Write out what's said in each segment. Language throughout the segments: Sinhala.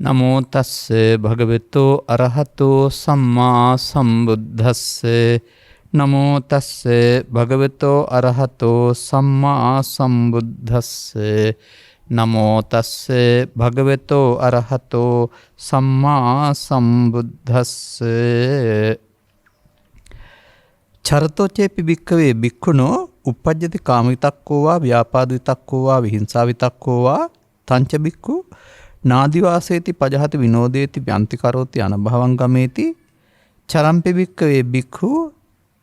නමෝ තස්ස භගවතු අරහතෝ සම්මා සම්බුද්දස්ස නමෝ තස්ස භගවතු අරහතෝ සම්මා සම්බුද්දස්ස නමෝ තස්ස භගවතු අරහතෝ සම්මා සම්බුද්දස්ස චරතෝචේපි භික්ඛවේ භික්ඛුනෝ uppajjati කාමවිතක්කෝ වා ව්‍යාපාදවිතක්කෝ වා විහිංසාවිතක්කෝ වා තංච භික්ඛු නාදිවාසේති පජහති විනෝදේති ව්‍යන්ති කරෝති අනභවං ගමේති චරම්පි භික්ඛවේ භික්ඛු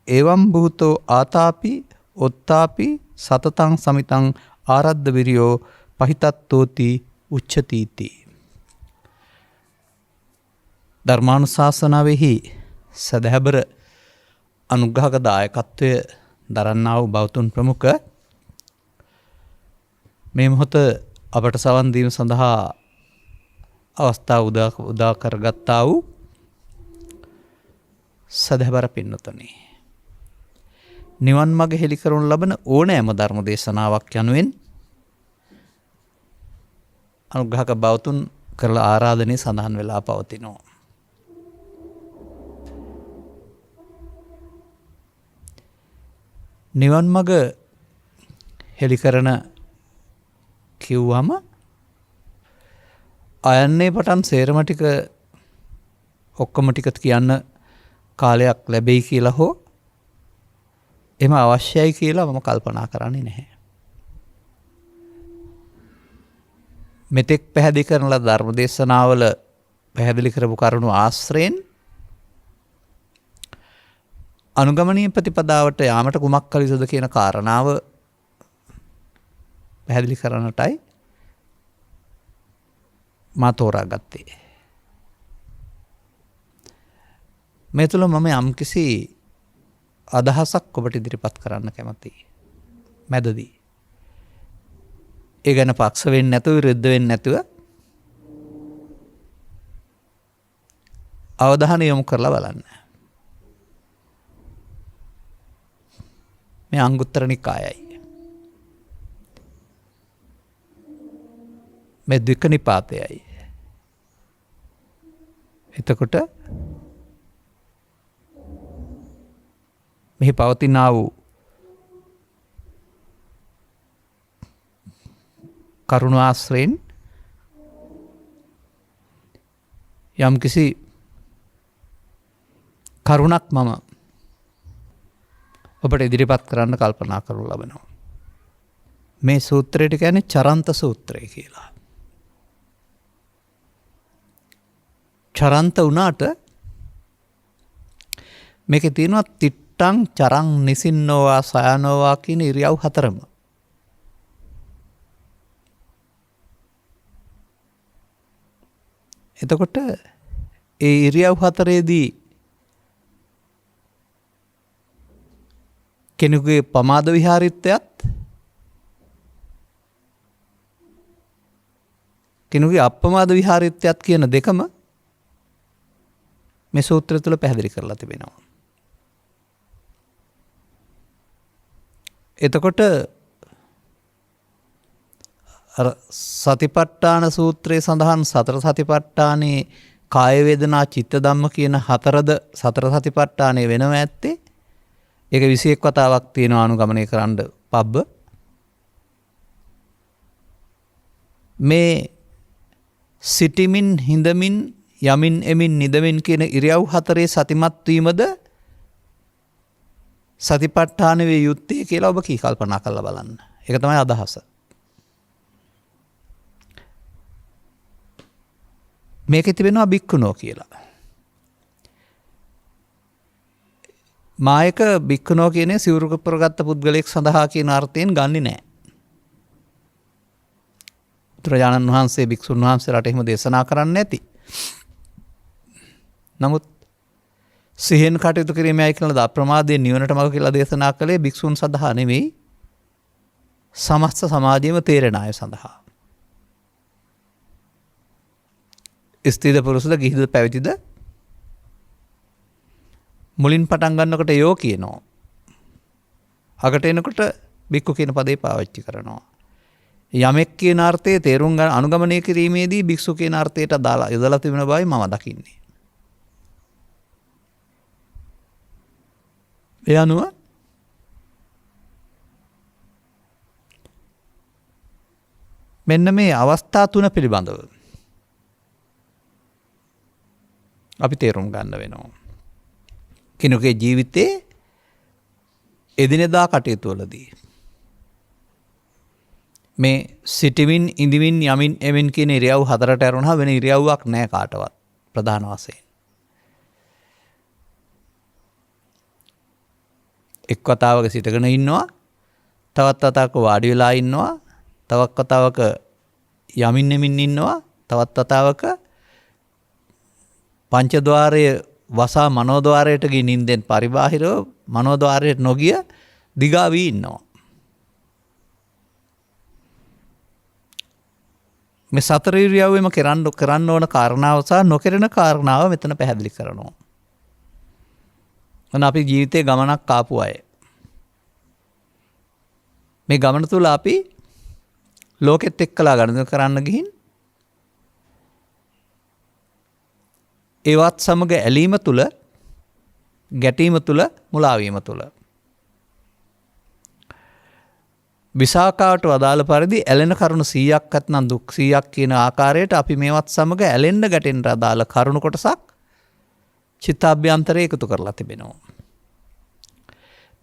එවං භූතෝ ආතාපි ඔත්තාපි සතතං සමිතං ආරද්ධ විරියෝ පහිතත්තෝති උච්චතිති. ධර්මානුශාසනාවෙහි සදහැබර අනුග්‍රහක දායකත්වය දරන්නා වූ බෞතුන් ප්‍රමුඛ මේ මොහොත අපට සවන් දීම සඳහා අවස්ථාව උදා කරගත්තා වූ සදහැබර පින්නතුනි, නිවන් මඟ හෙළි කරනු ලබන ඕනෑම ධර්ම දේශනාවක් යනුවෙන් අනුග්‍රහක බෞතුන් කරලා ආරාධනය සඳහන් වෙලා පවතිනවා. නිවන් මඟ හෙළි කරන කිව්වම අයන්නේ පටන් සේරම ටික ඔක්කොම ටික කියන්න කාලයක් ලැබෙයි කියලා හෝ එම අවශ්‍යයි කියලා මම කල්පනා කරන්නේ නැහැ. මෙතෙක් පැහැදිලි කරන ලද ධර්ම දේශනාවල පැහැදිලි කරපු කරුණු ආශ්‍රයෙන් අනුගමනීය ප්‍රතිපදාවට යාමට කුමක් කළ යුතුද කියන කාරණාව පැහැදිලි කරන්නටයි මා තෝරා ගත්තේ. මේ තුළ මම යම්කිසි අදහසක් ඔබට ඉදිරිපත් කරන්න කැමතියි. මැදදී. ඒ ගැන පක්ෂ වෙන්නේ නැතුව විරුද්ධ වෙන්නේ නැතුව අවධානය යොමු කරලා බලන්න. මේ අංගුත්තර නිකායයි. මේ ද්වික නිපාතයයි. එතකොට මෙහි පවතිනා වූ කරුණු ආශ්‍රයෙන් යම්කිසි කරුණක් මම ඔබට ඉදිරිපත් කරන්න කල්පනා කරනු ලබනවා. මේ සූත්‍රයට කියන්නේ චරන්ත සූත්‍රය කියලා. චරන්ත වුණාට මේකේ තියෙනවා තිට්ටං චරං නිසින්නෝවා සයනෝවා කියන ඉරියව් හතරම. එතකොට ඒ ඉරියව් හතරේදී කෙනෙකුගේ පමාද විහාරිත්වයත් කෙනෙකුගේ අප්‍රමාද විහාරිත්වයත් කියන දෙකම මේ සූත්‍රය තුළ පැහැදිලි කරලා තිබෙනවා. එතකොට සතිපට්ඨාන සූත්‍රයේ සඳහන් සතර සතිපට්ඨානයේ කාය වේදනා චිත්ත ධම්ම කියන හතරද සතර සතිපට්ඨානයේ වෙනව ඇත්තේ. ඒක 21 වතාවක් තියෙනවා අනුගමනය කරන්න පබ්බ. මේ සිටිමින් හිඳමින් යමින් එමින් නිදමින් කියන ඉරියව් හතරේ සතිමත් වීමද සතිපට්ඨාන වේ යුත්තේ කියලා ඔබ කී කල්පනා කරලා බලන්න. ඒක තමයි අදහස. මේකේ තිබෙනවා භික්ඛුනෝ කියලා. මායක භික්ඛුනෝ කියන්නේ සිවුරු කරගත්ත පුද්ගලයෙක් සඳහා කියන අර්ථයෙන් ගන්නෙ නෑ. බුදුරජාණන් වහන්සේ භික්ෂුන් වහන්සේලාට එහෙම දේශනා කරන්නේ නැති. නමුත් සිහින් කටයුතු කිරීමයි කියලා අප්‍රමාදයෙන් නිවනට මඟ කියලා දේශනා කළේ භික්ෂුන් සඳහා නෙවෙයි, සමස්ත සමාජයේම තේරෙන අය සඳහා. ස්ත්‍රීද පුරුෂද ගිහිද පැවිදිද මුලින් පටන් ගන්නකොට යෝ කියනවා. අකට එනකොට බික්කු කියන පදේ පාවිච්චි කරනවා. යමෙක් කියන අර්ථයේ තේරුම් ගන්න අනුගමනය කිරීමේදී භික්ෂු කියන අර්ථයට දාලා යොදලා තිබෙන බවයි මම දකින්නේ. ඒ අනුව මෙන්න මේ අවස්ථා තුන පිළිබඳව අපි තේරුම් ගන්න වෙනවා. කෙනෙකුගේ ජීවිතයේ එදිනෙදා කටයුතු වලදී මේ සිටමින් ඉඳමින් යමින් එමින් කියන ඉරියව් හතරට ඇරුණා වෙන ඉරියව්වක් නැහැ කාටවත් ප්‍රධාන වශයෙන්. එක් වතාවක සිටගෙන ඉන්නවා, තවත් වතාවක වාඩි වෙලා ඉන්නවා, තවත් වතාවක යමින් එමින් ඉන්නවා, තවත් වතාවක පංචද්වාරයේ වසා මනෝද්වාරයට ගිහින් නින්දෙන් පරිබාහිරව මනෝද්වාරයට නොගිය දිගා වී ඉන්නවා. මේ සතර ඉරියව්වෙම කරන්න ඕන කාරණාව සහ නොකරන කාරණාව මෙතන පැහැදිලි කරනවා. මොන අපි ජීවිතේ ගමනක් ආපු අය. මේ ගමන තුල අපි ලෝකෙත් එක්කලා ගනුදෙනු කරන්න ගිහින් ඒවත් සමග ඇලීම තුල, ගැටීම තුල, මුලාවීම තුල විසාකාවට වදාළ පරිදි ඇලෙන කරුණු 100ක් අත්නම් දුක් 100ක් කියන ආකාරයට අපි මේවත් සමග ඇලෙන්න ගැටෙන්න අදාළ කරුණු කොටසක් චිත්තාභ්‍යන්තරයේ එකතු කරලා තිබෙනවා.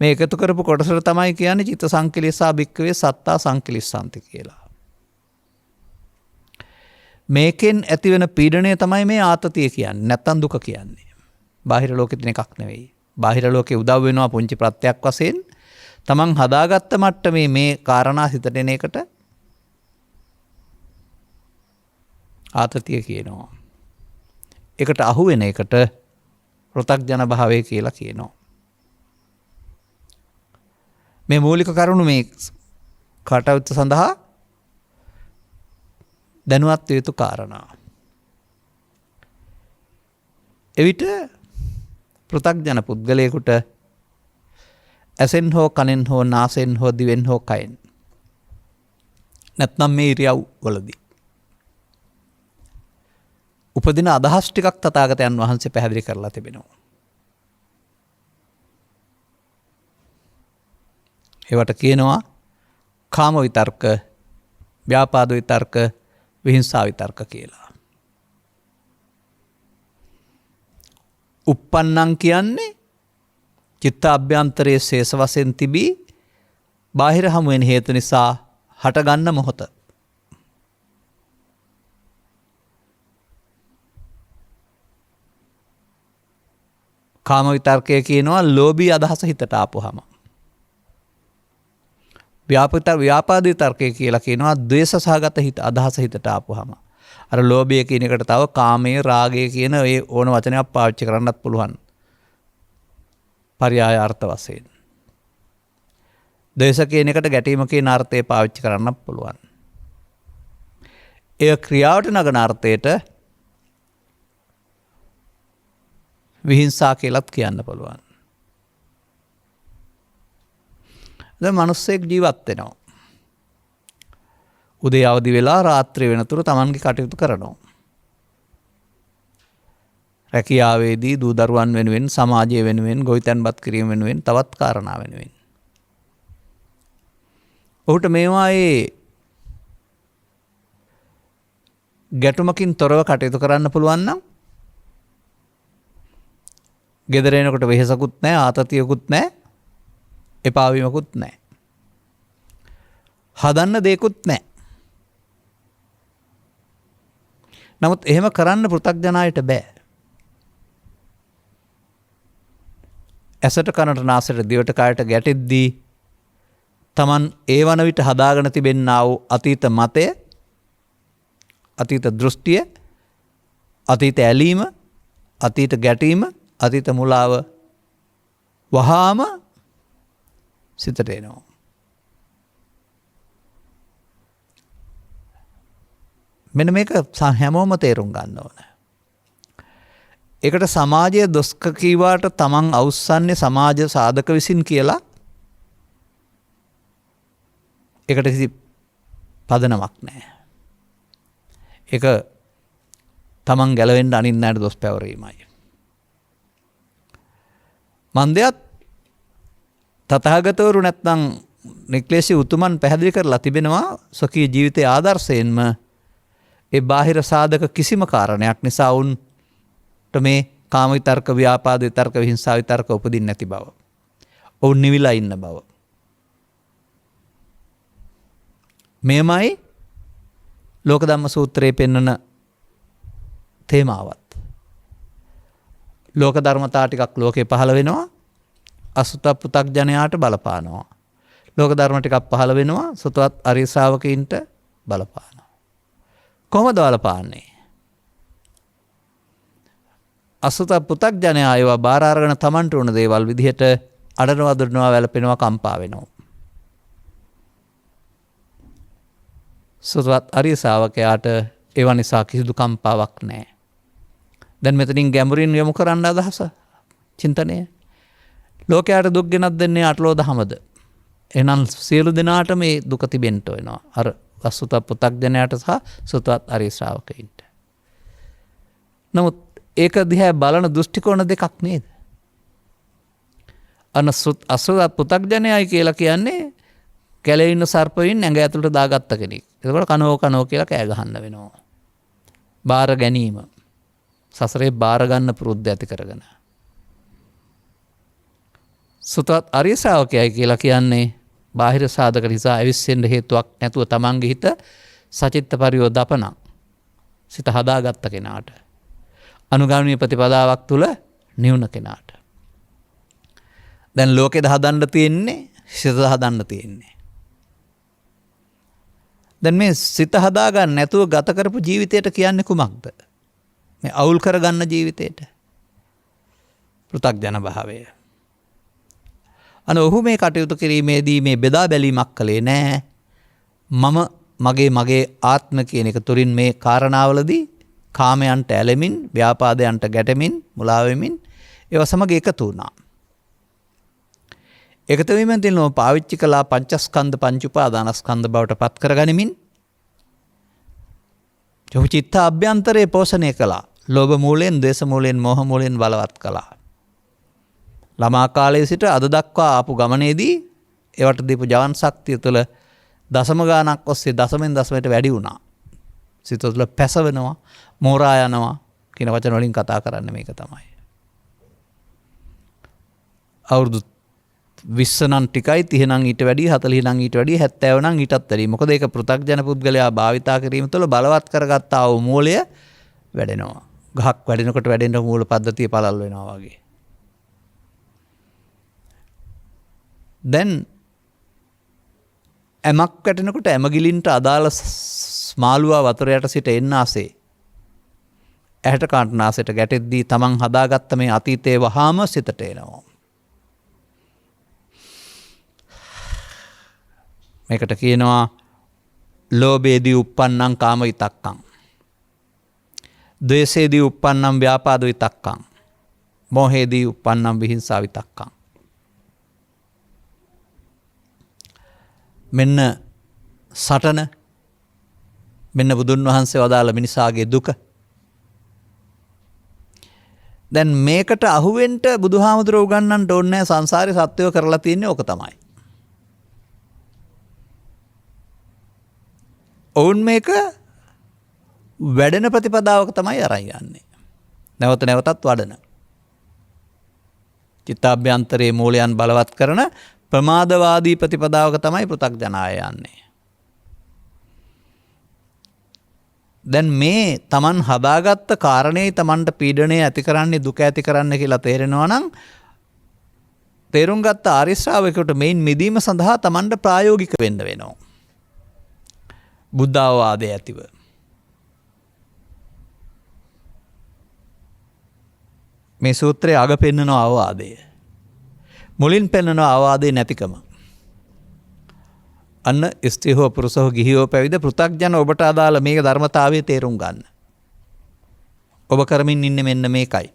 මේ එකතු කරපු කොටසට තමයි කියන්නේ චිත්ත සංකලිස්සා භික්කවේ සත්තා සංකලිස්සanti කියලා. මේකෙන් ඇතිවෙන පීඩණය තමයි මේ ආතතිය කියන්නේ. නැත්තම් දුක කියන්නේ. බාහිර ලෝකෙ තියෙන එකක් නෙවෙයි. බාහිර ලෝකේ උදව් වෙනවා පුංචි ප්‍රත්‍යක් වශයෙන්. තමන් හදාගත්ත මට්ටමේ මේ කාරණා හිතට එන එකට ආතතිය කියනවා. ඒකට අහු වෙන එකට පෘථග්ජන භාවය කියලා කියනවා. මේ මූලික කරුණු මේ කටයුත්ත සඳහා දැනුවත් යුතු කාරණා. එවිට පෘථග්ජන පුද්ගලයෙකුට ඇසෙන් හෝ කනෙන් හෝ නාසෙන් හෝ දිවෙන් හෝ කයෙන් නැත්නම් මේ ඉරියව් වලදී උපදින අදහස් ටිකක් තථාගතයන් වහන්සේ පැහැදිලි කරලා තිබෙනවා. ඒවට කියනවා කාම විතර්ක, ව්‍යාපාද විතර්ක, විහිංසා විතර්ක කියලා. uppannam කියන්නේ චිත්ත අභ්‍යන්තරයේ ශේෂ වශයෙන් තිබී බාහිර හමු වෙන හේතු නිසා හටගන්න මොහොත. කාම විතර්කය කියනවා ලෝභී අදහස හිතට ආපුහම. ව්‍යාපාද විතර්කය කියලා කියනවා ද්වේෂ සහගත අදහස හිතට ආපුහම. අර ලෝභය කියන එකට තව කාමයේ රාගය කියන ඒ ඕන වචනයක් පාවිච්චි කරන්නත් පුළුවන්. පර්යාය අර්ථ වශයෙන්. ද්වේෂ කියන එකට ගැටීම කියන අර්ථය පාවිච්චි කරන්නත් පුළුවන්. ඒ ක්‍රියාවට නගන අර්ථයට විහිංසා කියලාත් කියන්න පුළුවන්. දැන් මිනිස්සෙක් ජීවත් වෙනවා. උදේ අවදි වෙලා රාත්‍රිය වෙනතුරු තමන්ගේ කටයුතු කරනවා. රැකියාවේදී දූ දරුවන් වෙනුවෙන්, සමාජය වෙනුවෙන්, ගොවිතැන්පත් කිරීම වෙනුවෙන්, තවත් කාරණා වෙනුවෙන්. ඔහුට මේවායේ ගැටුමකින් තොරව කටයුතු කරන්න පුළුවන් නම් ගෙදර එනකොට වෙහෙසකුත් නැහැ, ආතතියකුත් නැහැ, එපා වීමකුත් නැහැ. හදන්න දෙයක්වත් නැහැ. නමුත් එහෙම කරන්න පෘථග්ජනයට බෑ. ඇසට කනට නාසයට දිවට කයට ගැටෙද්දී තමන් ඒ වන විට හදාගෙන තිබෙන්නා වූ අතීත මතය, අතීත දෘෂ්ටිය, අතීත ඇලීම, අතීත ගැටීම, අතීත මුලාව වහාම සිතට එනවා. මෙන්න මේක හැමෝම තේරුම් ගන්න ඕන. ඒකට සමාජයේ දොස්ක කීවාට තමන් අවුස්සන්නේ සමාජ සාධක විසින් කියලා ඒකට කිසි පදනමක් නැහැ. ඒක තමන් ගැලවෙන්න අනින්නට දොස් පැවරීමයි. මන්දයත් තථාගතවරු නැත්නම් නික්ලේශී උතුමන් පැහැදිලි කරලා තිබෙනවා ස්වකීය ජීවිතයේ ආදර්ශයෙන්ම ඒ බාහිර සාධක කිසිම කාරණයක් නිසා උන්ට මේ කාම විතර්ක, ව්‍යාපාද විතර්ක, විහිංසා විතර්ක උපදින්නේ නැති බව. ඔවුන් නිවිලා ඉන්න බව. මෙයමයි ලෝක ධම්ම සූත්‍රයේ පෙන්වන තේමාවත්. ලෝක ධර්මතා ටිකක් ලෝකේ පහළ වෙනවා. අසුත පු탁ජනයාට බලපානවා. ලෝක ධර්ම ටිකක් පහළ වෙනවා. සුතවත් අරිය ශ්‍රාවකයින්ට බලපානවා. කොහොමද බලපාන්නේ? අසුත පු탁ජනයා ඒවා බාර අරගෙන තමන්ට උන දේවල් විදිහට අඩනවා දුරනවා වැළපෙනවා කම්පා වෙනවා. සුතවත් අරිය ශ්‍රාවකයාට ඒව නිසා කිසිදු කම්පාවක් නැහැ. දැන් මෙතනින් ගැඹුරින් යොමු කරන්න අදහස චින්තනය. ලෝකයට දුක් ගෙනත් දෙන්නේ අටලෝ දහමද. එහෙනම් සියලු දෙනාට මේ දුක තිබෙන්න වෙනවා. අර අසුත පු탁ජනයාට සහ සුතවත් අරිය ශ්‍රාවකයින්ට. නමුත් ඒක දිහා බලන දෘෂ්ටි කෝණ දෙකක් නේද? අසුත පු탁ජනයයි කියලා කියන්නේ කැලේ ඉන්න සර්පයින් ඇඟ ඇතුළට දාගත්ත කෙනෙක්. එතකොට කනෝ කියලා කෑ ගහන්න වෙනවා. බාර ගැනීම. සසරේ බාර ගන්න පුරුද්ද ඇති කරගෙන. සුතවත් අරිය ශ්‍රාවකයයි කියලා කියන්නේ බාහිර සාධක නිසා ඇවිස්සෙන්න හේතුවක් නැතුව තමන්ගේ හිත සචිත්ත පරියෝදපන සිත හදාගත්ත කෙනාට. අනුගාමී ප්‍රතිපදාවක් තුල නිවුන කෙනාට. දැන් ලෝකෙද හදන්න තියෙන්නේ, සිත හදන්න තියෙන්නේ. දැන් මේ සිත හදාගන්න නැතුව ගත කරපු ජීවිතයට කියන්නේ කුමක්ද? මේ අවුල් කරගන්න ජීවිතයට. පෘථග්ජන භාවය. ඔහු මේ කටයුතු කිරීමේදී මේ බෙදා බැලීමක් කළේ නෑ. මගේ ආත්ම කියන එක තුරින් මේ කාරණාවලදී කාමයන්ට ඇලෙමින්, ව්‍යාපාදයන්ට ගැටෙමින්, මුලා වෙමින් ඒවා සමග එකතු වුණා. එකතු වීමෙන් තියෙනවා පාවිච්චි කළා පංචස්කන්ධ පංච උපාදානස්කන්ධ බවට පත් කරගනිමින් චිත්ත අභ්‍යන්තරයේ පෝෂණය කළා. ලෝභ මූලයෙන්, ද්වේෂ මූලයෙන්, මෝහ මූලයෙන් බලවත් කළා. ළමා කාලයේ සිට අද දක්වා ආපු ගමනේදී ඒවට දීපු ජවන් ශක්තිය තුළ දශම ගානක් ඔස්සේ දශමෙන් දශමයට වැඩි වුණා. සිත තුළ පැසවෙනවා, මෝරා යනවා කියන වචන වලින් කතා කරන්නේ මේක තමයි. අවුරුදු 20 නම් ටිකයි, 30 නම් ඊට වැඩි, 40 නම් ඊට වැඩි, 70 නම් ඊටත් වැඩි. මොකද ඒක පෘථග්ජන පුද්ගලයා භාවිතා කිරීම තුළ බලවත් කරගත්තා වූ මූලය වැඩෙනවා. ගහක් වැඩෙනකොට වැඩෙන මූල පද්ධතිය පළල් වෙනවා වගේ. දැන් ඇමක් වැටෙනකොට ඇමගිලින්ට අදාළ මාළුවා වතුර යට සිට එන්න ආසේ ඇහැට කාන්ටනාසයට ගැටෙද්දී තමන් හදාගත්ත මේ අතීතයේ වහාම සිතට එනවා. මේකට කියනවා ලෝභයේදී uppannam කාම විතක්කං, ද්වේෂයේදී uppannam ව්‍යාපාද විතක්කං, මෝහයේදී uppannam විහිංසා විතක්කං. මෙන්න සටන, මෙන්න බුදුන් වහන්සේ වදාළ මිනිසාගේ දුක. දැන් මේකට අහුවෙන්න බුදුහාමුදුරුවෝ උගන්වන්නට ඕනේ සංසාරේ සත්‍යව කරලා තියෙන්නේ ඕක තමයි. ඔවුන් මේක වැඩෙන ප්‍රතිපදාවක තමයි අරන් යන්නේ. නැවත නැවතත් වඩන. චිත්තාභ්‍යන්තරයේ මූලයන් බලවත් කරන ප්‍රමාදවාදී ප්‍රතිපදාවක තමයි පෘථග්ජනය යන්නේ. දැන් මේ තමන් හදාගත්ත කාරණේ තමන්ට පීඩනය ඇති කරන්නේ, දුක ඇති කරන්න කියලා තේරෙනවා නම් තේරුම් ගත්ත ආර්ය ශ්‍රාවකයට මේන් මිදීම සඳහා තමන්ට ප්‍රායෝගික වෙන්න වෙනවා. බුද්ධ අවවාදය ඇතිව. මේ සූත්‍රයේ අග පෙන්වන අවවාදය, මුලින් පෙන්වන අවවාදේ නැතිකම. අන්න ස්ත්‍රී හෝ පුරුෂ හෝ ගිහි හෝ පැවිදි පෘථග්ජන ඔබට අදාළ මේක ධර්මතාවයේ තේරුම් ගන්න. ඔබ කරමින් ඉන්නේ මෙන්න මේකයි.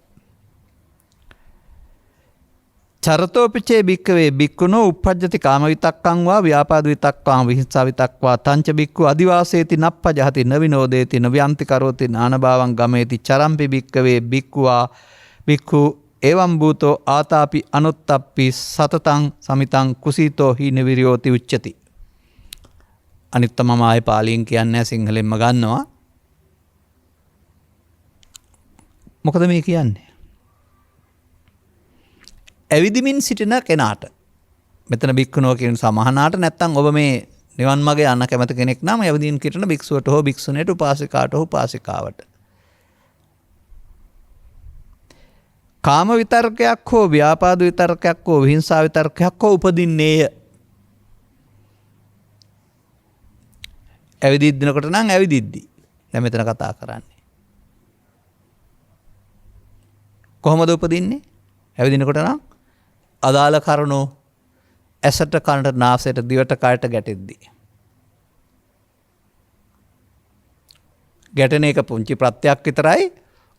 චරතෝපිචේ භික්කවේ භික්ඛුනෝ uppajjati කාම විතක්කං වා ව්‍යාපාද විතක්කං විහිංසා විතක්වා තංච භික්ඛු අදිවාසේති නප්පජහති නවිනෝදේති නව්‍යන්ති කරෝති නානභාවං ගමේති චරම්පි භික්කවේ භික්ඛුවා භික්ඛු එවං භූතෝ ආතාපි අනුත්තප්පි සතතං සමිතං කුසීතෝ හීන විරියෝති උච්චති. අනිත් මම ආයේ පාලියෙන් කියන්නේ සිංහලෙන්ම ගන්නවා. මොකද මේ කියන්නේ? ඇවිදිමින් සිටින කෙනාට මෙතන භික්ඛුනෝ කියන සමහනාට නැත්තම් ඔබ මේ නිවන් මාගේ යන්න කැමති කෙනෙක් නම් ඇවිදින් සිටින භික්ෂුවට හෝ භික්ෂුණියට උපාසිකාට හෝ උපාසිකාවට කාම විතර්කයක් හෝ ව්‍යාපාද විතර්කයක් හෝ විහිංසා විතර්කයක් හෝ උපදින්නේය. ඇවිදින්නකොට නම් ඇවිදිද්දි. දැන් මෙතන කතා කරන්නේ. කොහොමද උපදින්නේ? ඇවිදිනකොට නම් අදාළ කරුණු ඇසට කනට නාසයට දිවට කයට ගැටෙද්දී. ගැටෙන එක පුංචි ප්‍රත්‍යක් විතරයි.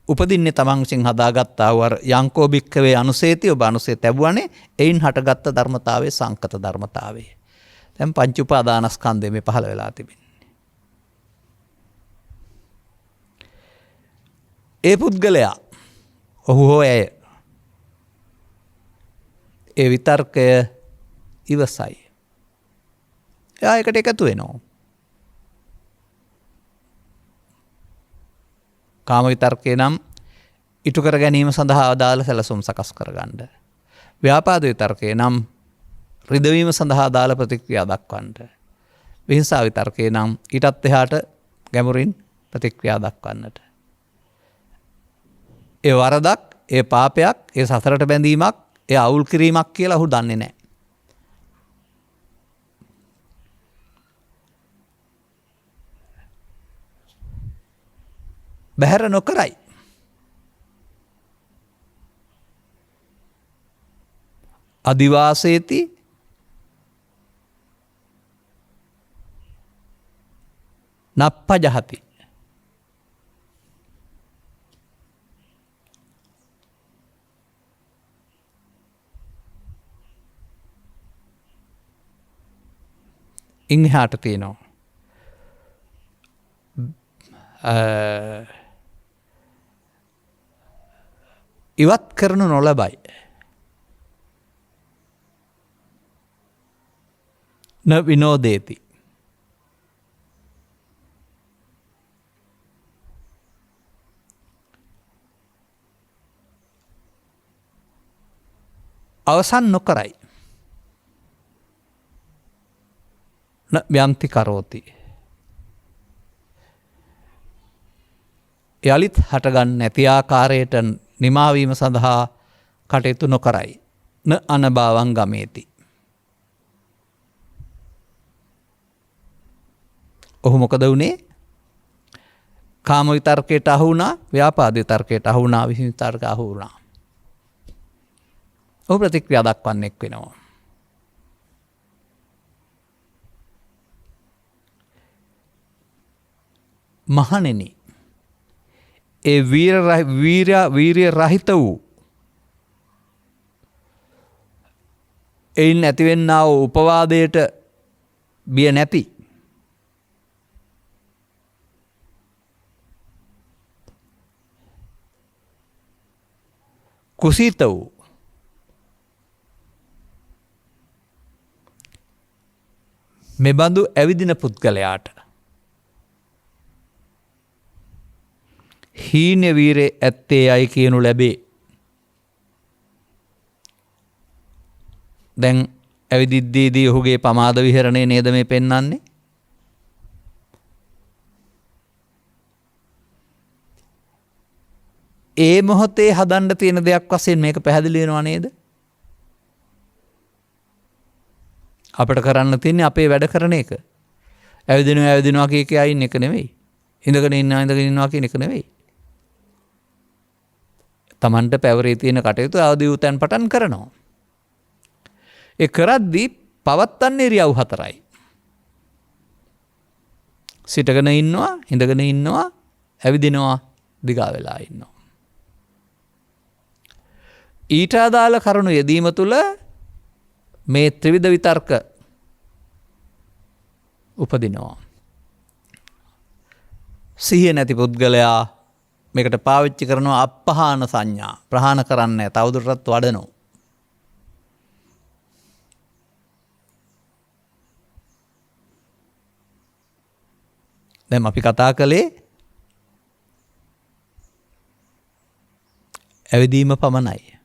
උපදින්නේ තමන් විසින් හදාගත්තා වූ යංකෝ භික්ඛවේ අනුසේති ඔබ අනුසේ තැබුවනේ එයින් හටගත්ත ධර්මතාවයේ සංකත ධර්මතාවයේ. දැන් පංච උපාදානස්කන්ධය මේ පහළ වෙලා තිබෙනවා. ඒ පුද්ගලයා ඔහු හෝ ඇය ඒ විතර්කය ඉවසයි. එයා එකට එකතු වෙනවා. කාම විතර්කේ නම් ඉටු කර ගැනීම සඳහා අදාළ සැලසුම් සකස් කරගන්න. ව්‍යාපාද විතර්කේ නම් රිදවීම සඳහා අදාළ ප්‍රතික්‍රියා දක්වන්නට. විහිංසා විතර්කේ නම් ඊටත් එහාට ගැඹුරින් ප්‍රතික්‍රියා දක්වන්නට. ඒ වරදක්, ඒ පාපයක්, ඒ සසරට බැඳීමක්, ඒ අවුල් කිරීමක් කියලා ඔහු දන්නේ නැහැ. බැහැර නොකරයි. අදිවාසේති නප්පජහති. ඉන් එහාට තියෙනවා ඉවත් කරනු නොලබයි. න විනෝදේති. අවසන් නොකරයි. න ව්‍යන්ති කරෝති. යළිත් හටගන්න නැති ආකාරයට නිමාවීම සඳහා කටයුතු නොකරයි. න අනභාවං ගමේති. ඔහු මොකද වුණේ? කාම විතර්කයට අහු වුණා, ව්‍යාපාද විතර්කයට අහු වුණා, විහිංසා විතර්කයට අහු වුණා. ඔහු ප්‍රතික්‍රියා දක්වන්නෙක් වෙනවා. මහණෙනි, ඒ වීර්ය රහිත වූ එයින් ඇතිවෙන්නා වූ උපවාදයට බිය නැති කුසීත වූ මෙබඳු ඇවිදින පුද්ගලයාට හීන වීරේ ඇත්තේ යයි කියනු ලැබේ. දැන් ඇවිදිද්දීදී ඔහුගේ පමාද විහරණය නේද මේ පෙන්වන්නේ? ඒ මොහොතේ හදන්න තියෙන දෙයක් වශයෙන් මේක පැහැදිලි වෙනවා නේද? අපිට කරන්න තියෙන්නේ අපේ වැඩ කරන එක. ඇවිදිනවා කිය ඉන්න එක නෙවෙයි. ඉඳගෙන ඉන්නවා කියන එක නෙවෙයි. තමන්ට පැවරේ තියෙන කටයුතු අවදි වූ තැන් පටන් කරනවා. ඒ කරද්දී පවත්තන්නේ ඉරියව් හතරයි. සිටගෙන ඉන්නවා, ඉඳගෙන ඉන්නවා, ඇවිදිනවා, දිගා වෙලා ඉන්නවා. ඊට අදාළ කරුණු යෙදීම තුළ මේ ත්‍රිවිධ විතර්ක උපදිනවා. සිහිය නැති පුද්ගලයා මේකට පාවිච්චි කරනවා අපහාන සංඥා. ප්‍රහාණ කරන්නේ තවදුරටත් වඩනවා. දැන් අපි කතා කළේ ඇවිදීම පමණයි.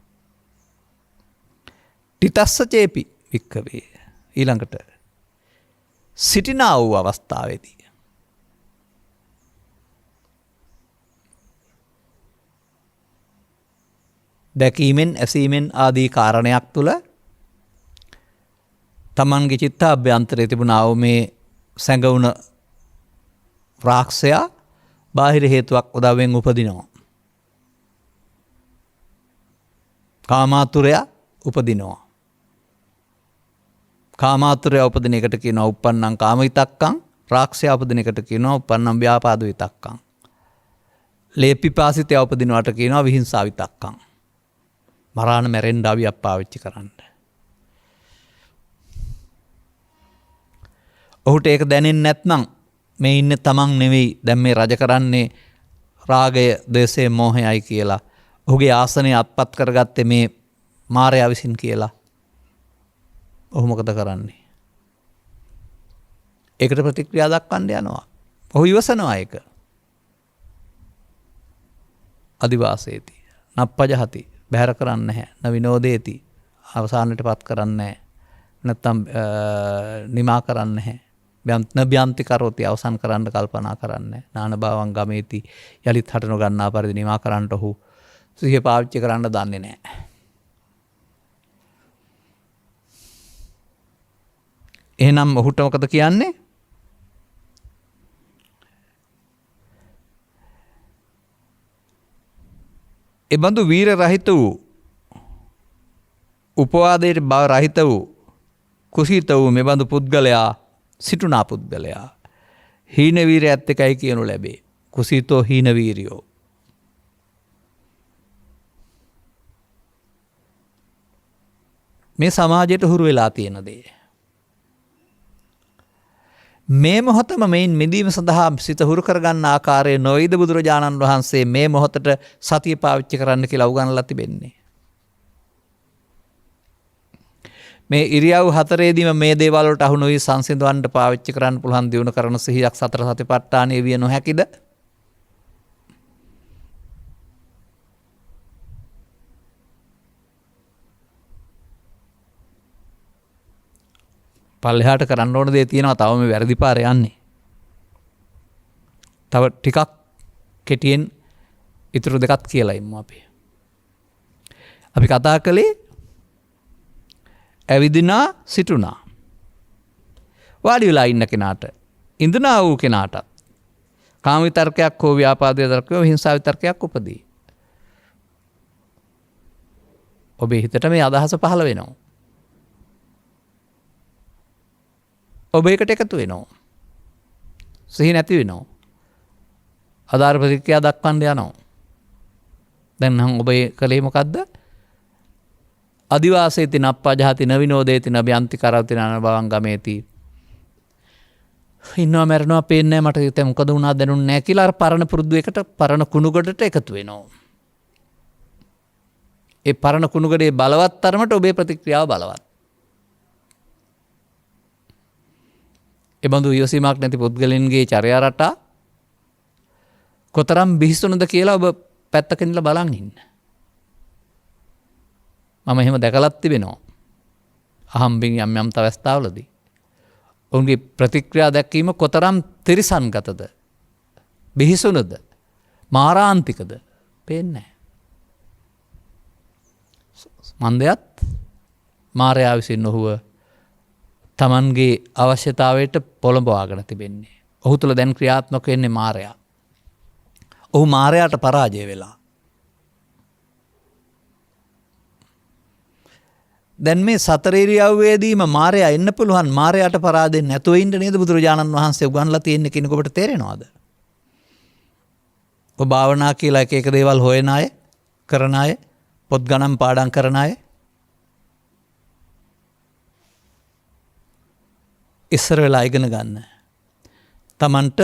තිතස්ස චේපි වික්කවේ. ඊළඟට සිටිනා වූ අවස්ථාවේදී දැකීමෙන් ඇසීමෙන් ආදී කාරණයක් තුළ තමන්ගේ චිත්තාභ්‍යන්තරයේ තිබුණා වූ මේ සැඟවුණ රාක්ෂයා බාහිර හේතුවක් උදව්වෙන් උපදිනවා. කාමාතුරයා උපදිනවා. කාමාතුරයා උපදින එකට කියනවා uppannam කාම විතක්කං. රාක්ෂයා උපදින එකට කියනවා uppannam ව්‍යාපාද විතක්කං. ලේපිපාසිතයා උපදිනවට කියනවා විහිංසා විතක්කං. මරාණ මැරෙන්න අවියක් පාවිච්චි කරන්න. ඔහුට ඒක දැනෙන්නේ නැත්නම් මේ ඉන්නේ තමන් නෙවෙයි දැන් මේ රජ කරන්නේ රාගය, ද්වේෂය, මෝහයයි කියලා. ඔහුගේ ආසනය අත්පත් කරගත්තේ මේ මාරයා විසින් කියලා. ඔහු මොකද කරන්නේ? ඒකට ප්‍රතික්‍රියා දක්වන්න යනවා. ඔහු ඉවසනවා ඒක. අදිවාසේති. නප්පජහති. බැහැර කරන්නේ නැහැ. නවිනෝදේති. අවසානයටපත් කරන්නේ නැහැ. නැත්තම් නිමා කරන්නේ නැහැ. බ්‍යන්ති කරෝති අවසන් කරන්න කල්පනා කරන්නේ. නාන භාවං ගමේති. යලිත් හට නොගන්නා පරිදි නිමා කරන්නට ඔහු සිහිය පාවිච්චි කරන්න දන්නේ නැහැ. එහෙනම් ඔහුට මොකද කියන්නේ? එබඳු වීර රහිත වූ උපවාදයට බව රහිත වූ කුසීත වූ මෙබඳු පුද්ගලයා සිටුනා පුද්ගලයා හීන වීරයත් එකයි කියනු ලැබේ. කුසීතෝ හීන වීරියෝ. මේ සමාජයට හුරු වෙලා තියෙන දේ. මේ මොහොතම මෙයින් මිදීම සඳහා සිත හුරු කරගන්න ආකාරයේ නොවේද බුදුරජාණන් වහන්සේ මේ මොහොතට සතිය පාවිච්චි කරන්න කියලා උගන්වලා තිබෙන්නේ. මේ ඉරියව් හතරේදීම මේ දේවල් වලට අහු නොවි සංසිඳවන්න පාවිච්චි කරන්න පුළුවන් දියුණු කරන සිහියක් සතර සතිපට්ඨානයේ විය නොහැකිද? පල්ලෙහාට කරන්න ඕන දේ තියෙනවා. තව මේ වැරදි පාරේ යන්නේ. තව ටිකක් කෙටියෙන් ඊටු දෙකක් කියලා ඉමු අපි. අපි කතා කළේ ඇවිදිනා සිටුනා. වාඩි වෙලා ඉන්න කෙනාට, ඉඳනා වූ කෙනාට කාම විතර්කයක් හෝ ව්‍යාපාද විතර්කයක් හෝ හිංසා විතර්කයක් උපදී. ඔබේ හිතට මේ අදහස පහළ වෙනවා. ඔබ එකට එකතු වෙනවා. සිහි නැති වෙනවා. අදාළ ප්‍රතික්‍රියා දක්වන්න යනවා. දැන් නම් ඔබ කලේ මොකද්ද? අදිවාසේති නප්පජහති නවිනෝදේති නබ්‍යන්ති කරවති නාන භවං ගමේති. ඉන්නවා මැරෙනවා පේන්නේ නැහැ මට හිතේ මොකද වුණා දැනුන්නේ නැහැ කියලා අර පරණ පුරුදු එකට පරණ කුණුගඩට එකතු වෙනවා. ඒ පරණ කුණුගඩේ බලවත් තරමට ඔබේ ප්‍රතික්‍රියාව බලවත්. එබඳු ඉවසීමක් නැති පුද්ගලයන්ගේ චර්යා රටා කොතරම් බිහිසුණුද කියලා ඔබ පැත්තකින් ඉඳලා බලන් ඉන්න. මම එහෙම දැකලත් තිබෙනවා. අහම්බින් යම් යම් අවස්ථාවලදී. ඔවුන්ගේ ප්‍රතික්‍රියා දැක්වීම කොතරම් තිරිසන්ගතද, බිහිසුණුද, මාරාන්තිකද පේන්නේ නැහැ. මන්දයත් මාරයා විසින් ඔහුව තමන්ගේ අවශ්‍යතාවයට පොළඹවාගෙන තිබෙන්නේ. ඔහු තුළ දැන් ක්‍රියාත්මක වෙන්නේ මාරයා. ඔහු මාරයාට පරාජය වෙලා. දැන් මේ සතර ඉරියව්වේදීම මාරයා එන්න පුළුවන්. මාරයාට පරාදෙ නැතුව ඉන්න නේද බුදුරජාණන් වහන්සේ උගන්ලා තියෙන්නේ කියන ඔබට තේරෙනවද? ඔබ භාවනා කියලා එක එක දේවල් හොයන අය, කරන අය, පොත් ගණන් පාඩම් කරන අය ඉස්සර වෙලා ඉගෙන ගන්න. තමන්ට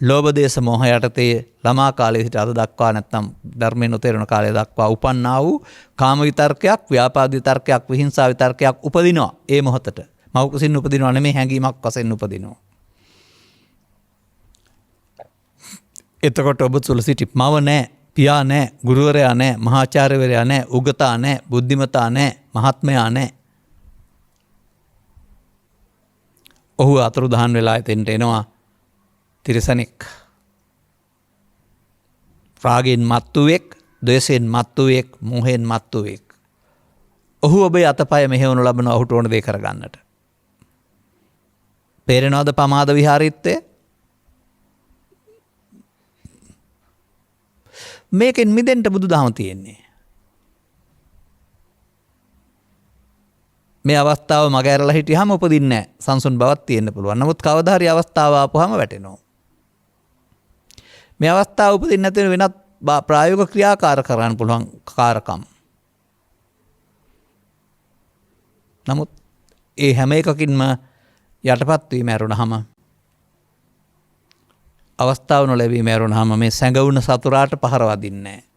ලෝභ දේශ මොහ යටතේ ළමා කාලයේ සිට අද දක්වා නැත්නම් ධර්මයේ නොතේරෙන කාලය දක්වා උපන්නා වූ කාම විතර්කයක්, ව්‍යාපාද විතර්කයක්, විහිංසා විතර්කයක් උපදිනවා ඒ මොහොතට. මව් කුසින් උපදිනවා නෙමෙයි, හැඟීමක් වශයෙන් උපදිනවා. එතකොට ඔබ තුල සිටි මව නැහැ, පියා නැහැ, ගුරුවරයා නැහැ, මහාචාර්යවරයා නැහැ, උගතා නැහැ, බුද්ධිමතා නැහැ, මහත්මයා නැහැ. ඔහු අතුරුදහන් වෙලා එතෙන්ට එනවා තිරසනෙක්. රාගෙන් මත්තුවෙක්, ද්වේෂයෙන් මත්තුවෙක්, මෝහයෙන් මත්තුවෙක්. ඔහු ඔබේ අතපය මෙහෙවනු ලබන ඔහුට ඕන දේ කරගන්නට. පේරෙනවද පමාද විහාරීත්වය? මේකෙන් මිදෙන්න බුදුදහම තියෙන්නේ. මේ අවස්ථාව මගහැරලා හිටියාම උපදින්නේ නැහැ. සංසුන් බවක් තියෙන්න පුළුවන්. නමුත් කවදා හරි අවස්ථාව ආපුවාම වැටෙනවා. මේ අවස්ථාව උපදින්න නැති වෙනත් ප්‍රායෝගික ක්‍රියාකාර කරන්න පුළුවන් කාරකම්. නමුත් ඒ හැම එකකින්ම යටපත් වීම ඇරුණාම, අවස්ථාව නොලැබීම ඇරුණාම මේ සැඟවුණ සතුරාට පහර වදින්නේ නැහැ.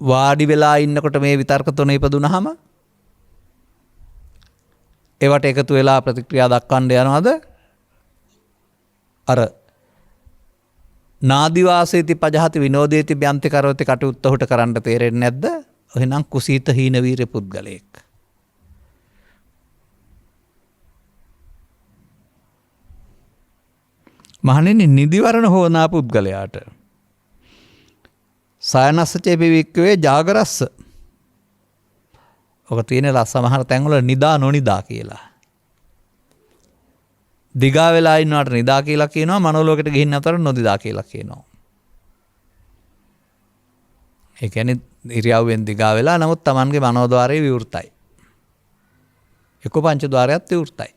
වාඩි වෙලා ඉන්නකොට මේ විතර්ක තුන ඉපදුනහම ඒවට එකතු වෙලා ප්‍රතික්‍රියා දක්වන්න යනවාද? අර නාදිවාසේති පජහති විනෝදේති බ්‍යන්ති කරවති කටයුත්ත ඔහුට කරන්න තේරෙන්නේ නැද්ද? එහෙනම් කුසීත හීන වීර පුද්ගලයෙක්. මහණෙනි, නිදිවරණ හොනා පුද්ගලයාට සයනස්සචේ පිවික්කවේ ජාගරස්ස. ඔක තියෙන සමහර තැන්වල නිදා නොනිදා කියලා. දිගා වෙලා ඉන්නවට නිදා කියලා කියනවා, මනෝලෝකෙට ගිහින් අතර නොදිදා කියලා කියනවා. ඒ කියන්නේ ඉරියව්වෙන් දිගා වෙලා නමුත් Tamanගේ මනෝද්වාරය විවෘතයි. එක පංච ద్వාරයත් විවෘතයි.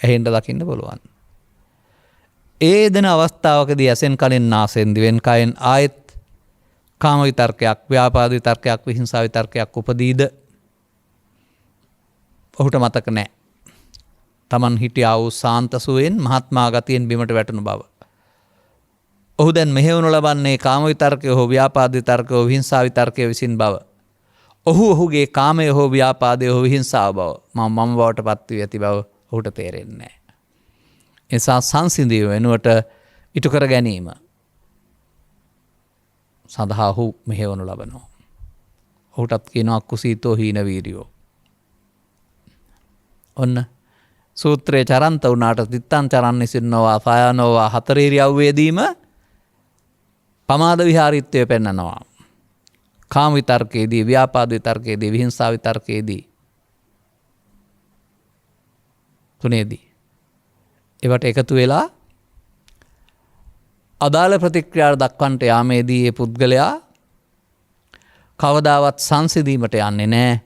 එහෙන්ද දකින්න පුළුවන්. ඒ දෙන අවස්ථාවකදී ඇසෙන් කලින් නාසෙන් දිවෙන් කයෙන් ආයෙත් කාම විතර්කයක්, ව්‍යාපාද විතර්කයක්, විහිංසා විතර්කයක් උපදීද? ඔහුට මතක නැහැ. Taman හිටියා වූ සාන්ත සුවයෙන් මහත්මා ගතියෙන් බිමට වැටුණු බව. ඔහු දැන් මෙහෙවනු ලබන්නේ කාම විතර්කය හෝ ව්‍යාපාද විතර්කය හෝ විහිංසා විතර්කය විසින් බව. ඔහුගේ කාමය හෝ ව්‍යාපාදය හෝ විහිංසාව බව මම බවට පත් වී ඇති බව ඔහුට තේරෙන්නේ නැහැ. එසා සංසිඳීම වෙනුවට ඉටු කර ගැනීම සඳහා ඔහු මෙහෙවනු ලබනවා. ඔහුටත් කියනවා කුසීතෝ හීන වීරියෝ. ඔන්න සූත්‍රයේ චරන්ත වුණාට තිත්තං චරන්නිසින්නෝවා සායනෝවා හතර ඉරියව්වේදීම පමාද විහාරීත්වය පෙන්නනවා. කාම විතර්කයේදී, ව්‍යාපාද විතර්කයේදී, විහිංසා විතර්කයේදී, තුනේදී ඒවට එකතු වෙලා අදාළ ප්‍රතික්‍රියාව දක්වන්නට යාමේදී ඒ පුද්ගලයා කවදාවත් සංසිඳීමට යන්නේ නැහැ.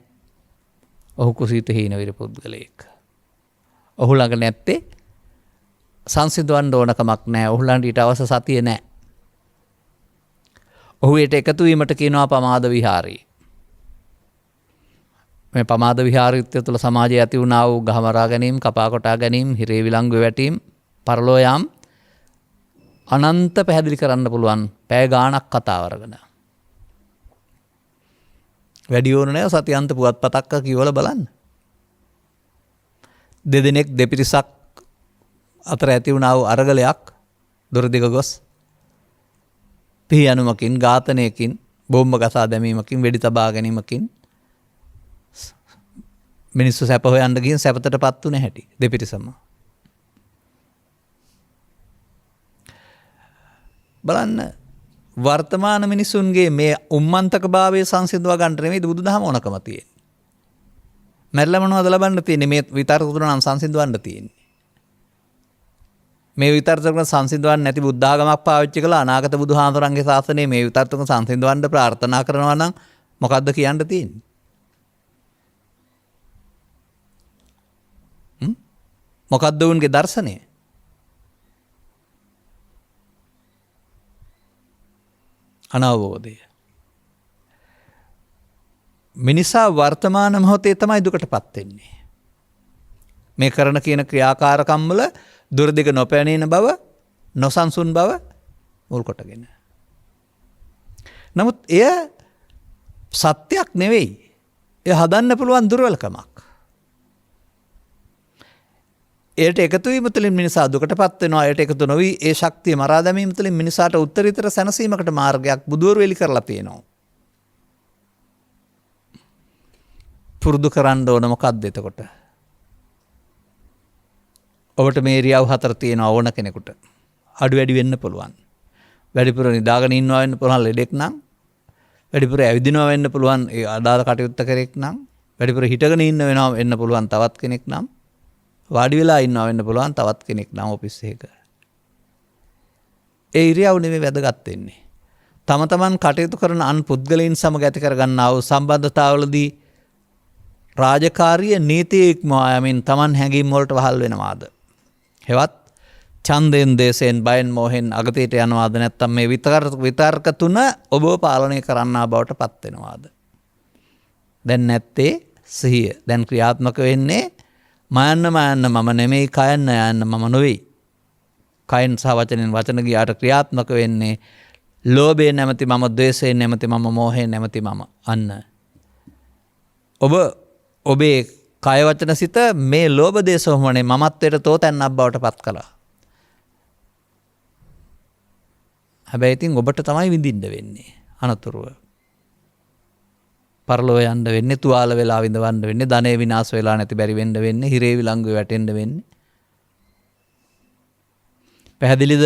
ඔහු කුසීත හීන වීර පුද්ගලයෙක්. ඔහු ළඟ නැත්තේ සංසිඳවන්න ඕනකමක් නැහැ. ඔහු ළඟ ඊට අවශ්‍ය සතිය නැහැ. ඔහු ඊට එකතු වීමට කියනවා පමාද විහාරී. මේ පමාද විහාරීත්වය තුළ සමාජයේ ඇති වුණා වූ ගහමරා ගැනීම, කපා කොටා ගැනීම, හිරේ විලංගුවේ වැටීම්, පරලෝ යාම් අනන්ත පැහැදිලි කරන්න පුළුවන් පැය ගාණක් කතා වරගෙන. වැඩි ඕන නෑ සතියන්ත පුවත්පතක් කියවලා බලන්න. දෙදෙනෙක් දෙපිරිසක් අතර ඇති වුණා වූ අරගලයක් දුරදිග ගොස් පිහියනුමකින්, ඝාතනයකින්, බෝම්බ ගසා දැමීමකින්, වෙඩි තබා ගැනීමකින් මිනිස්සු සැප හොයන්න ගිහින් සැපතටපත් උනේ හැටි දෙපිරිසම. බලන්න වර්තමාන මිනිසුන්ගේ මේ උම්මන්තක භාවයේ සංසිඳව ගන්න නෙමෙයි බුදුදහම ඕනකම තියෙන්නේ. මැරිලා මොනවද ලබන්න තියෙන්නේ? මේ විතර්ක තුන නම් සංසිඳවන්න තියෙන්නේ. මේ විතර්ක තුන සංසිඳවන්න නැති බුද්ධ ආගමක් පාවිච්චි කළා අනාගත බුදුහාමුදුරන්ගේ ශාසනයේ මේ විතර්ක තුන සංසිඳවන්න ප්‍රාර්ථනා කරනවා නම් මොකද්ද කියන්න තියෙන්නේ? මොකද්ද උන්ගේ දර්ශනය? අනවබෝධය. මිනිසා වර්තමාන මොහොතේ තමයි දුකටපත් වෙන්නේ. මේ කරන කියන ක්‍රියාකාරකම් වල දුරදිග නොපැනීන බව, නොසන්සුන් බව මුල් කොටගෙන. නමුත් එය සත්‍යයක් නෙවෙයි. එය හදන්න පුළුවන් දුර්වලකමක්. එයට එකතු වීම තුළින් මිනිසා දුකටපත් වෙනවා. එයට එකතු නොවි ඒ ශක්තිය මරා දැමීම තුළින් මිනිසාට උත්තරීතර සැනසීමකට මාර්ගයක් බුදුවරු එලි කරලා තියෙනවා. පුරුදු කරන්න ඕන මොකක්ද එතකොට? ඔබට මේ ඉරියව් හතර තියෙන ඕන කෙනෙකුට අඩු වැඩි වෙන්න පුළුවන්. වැඩිපුර නිදාගෙන ඉන්නවා වෙන්න පුළුවන් ලෙඩෙක් නම්, වැඩිපුර ඇවිදිනවා වෙන්න පුළුවන් ඒ අදාළ කටයුත්ත කරෙක් නම්, වැඩිපුර හිටගෙන ඉන්න වෙනවා වෙන්න පුළුවන් තවත් කෙනෙක් නම්, වාඩි වෙලා ඉන්නවා වෙන්න පුළුවන් තවත් කෙනෙක් නම් ඔෆිස් එකක. ඒ ඉරියව් නෙමෙයි වැදගත් වෙන්නේ. තම තමන් කටයුතු කරන අන් පුද්ගලයන් සමග ඇති කරගන්නා වූ සම්බන්ධතාවවලදී රාජකාරිය නීතිය ඉක්මවා යමින් තමන් හැඟීම් වලට වහල් වෙනවාද? හෙවත් ඡන්දෙන් දේශයෙන් බයෙන් මොහෙන් අගතයට යනවාද? නැත්නම් මේ විතර්ක තුන ඔබව පාලනය කරන්නා බවට පත් වෙනවාද? දැන් නැත්තේ සිහිය. දැන් ක්‍රියාත්මක වෙන්නේ මයන්න මම නෙමෙයි, කයන්න යන්න මම නොවේ. කයෙන් සහ වචනෙන් වචන ගියාට ක්‍රියාත්මක වෙන්නේ ලෝභයෙන් නැමැති මම, ද්වේෂයෙන් නැමැති මම, මෝහයෙන් නැමැති මම. අන්න ඔබේ කය වචන සිත මේ ලෝභ දේශ මොහොනේ මමත්වයට තෝතැන්නක් බවට පත් කළා. හැබැයි ඉතින් ඔබට තමයි විඳින්න වෙන්නේ අනතුරුව. පරලොව යන්න වෙන්නේ, තුවාල වෙලා විඳවන්න වෙන්නේ, ධනෙ විනාශ වෙලා නැති බැරි වෙන්න වෙන්නේ, හිරේ විලංගුවේ වැටෙන්න වෙන්නේ. පැහැදිලිද